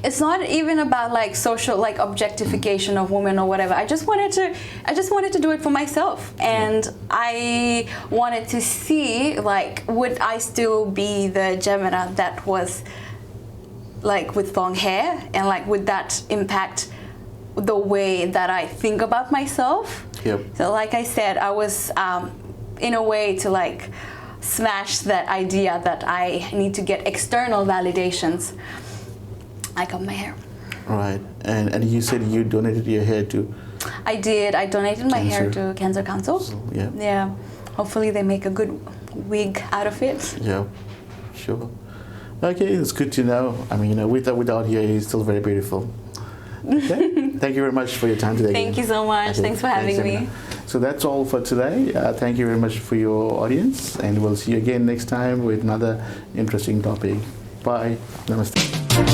it's not even about like social, like objectification of women or whatever. I just wanted to do it for myself, and I wanted to see, like, would I still be the Jemina that was like with long hair, and like would that impact the way that I think about myself? Yep. So like I said, I was in a way to like smash that idea that I need to get external validations. I cut my hair. Right. And you said you donated your hair to. I did. I donated my hair Cancer. to Cancer Council. Yeah. Yeah. Hopefully they make a good wig out of it. Yeah. Sure. Okay, it's good to know. I mean, you know, without hair, he's still very beautiful. Okay. Thank you very much for your time today. Thank you so much. Okay. Thanks for having me. Jemina. So that's all for today. Thank you very much for your audience, and we'll see you again next time with another interesting topic. Bye. Namaste.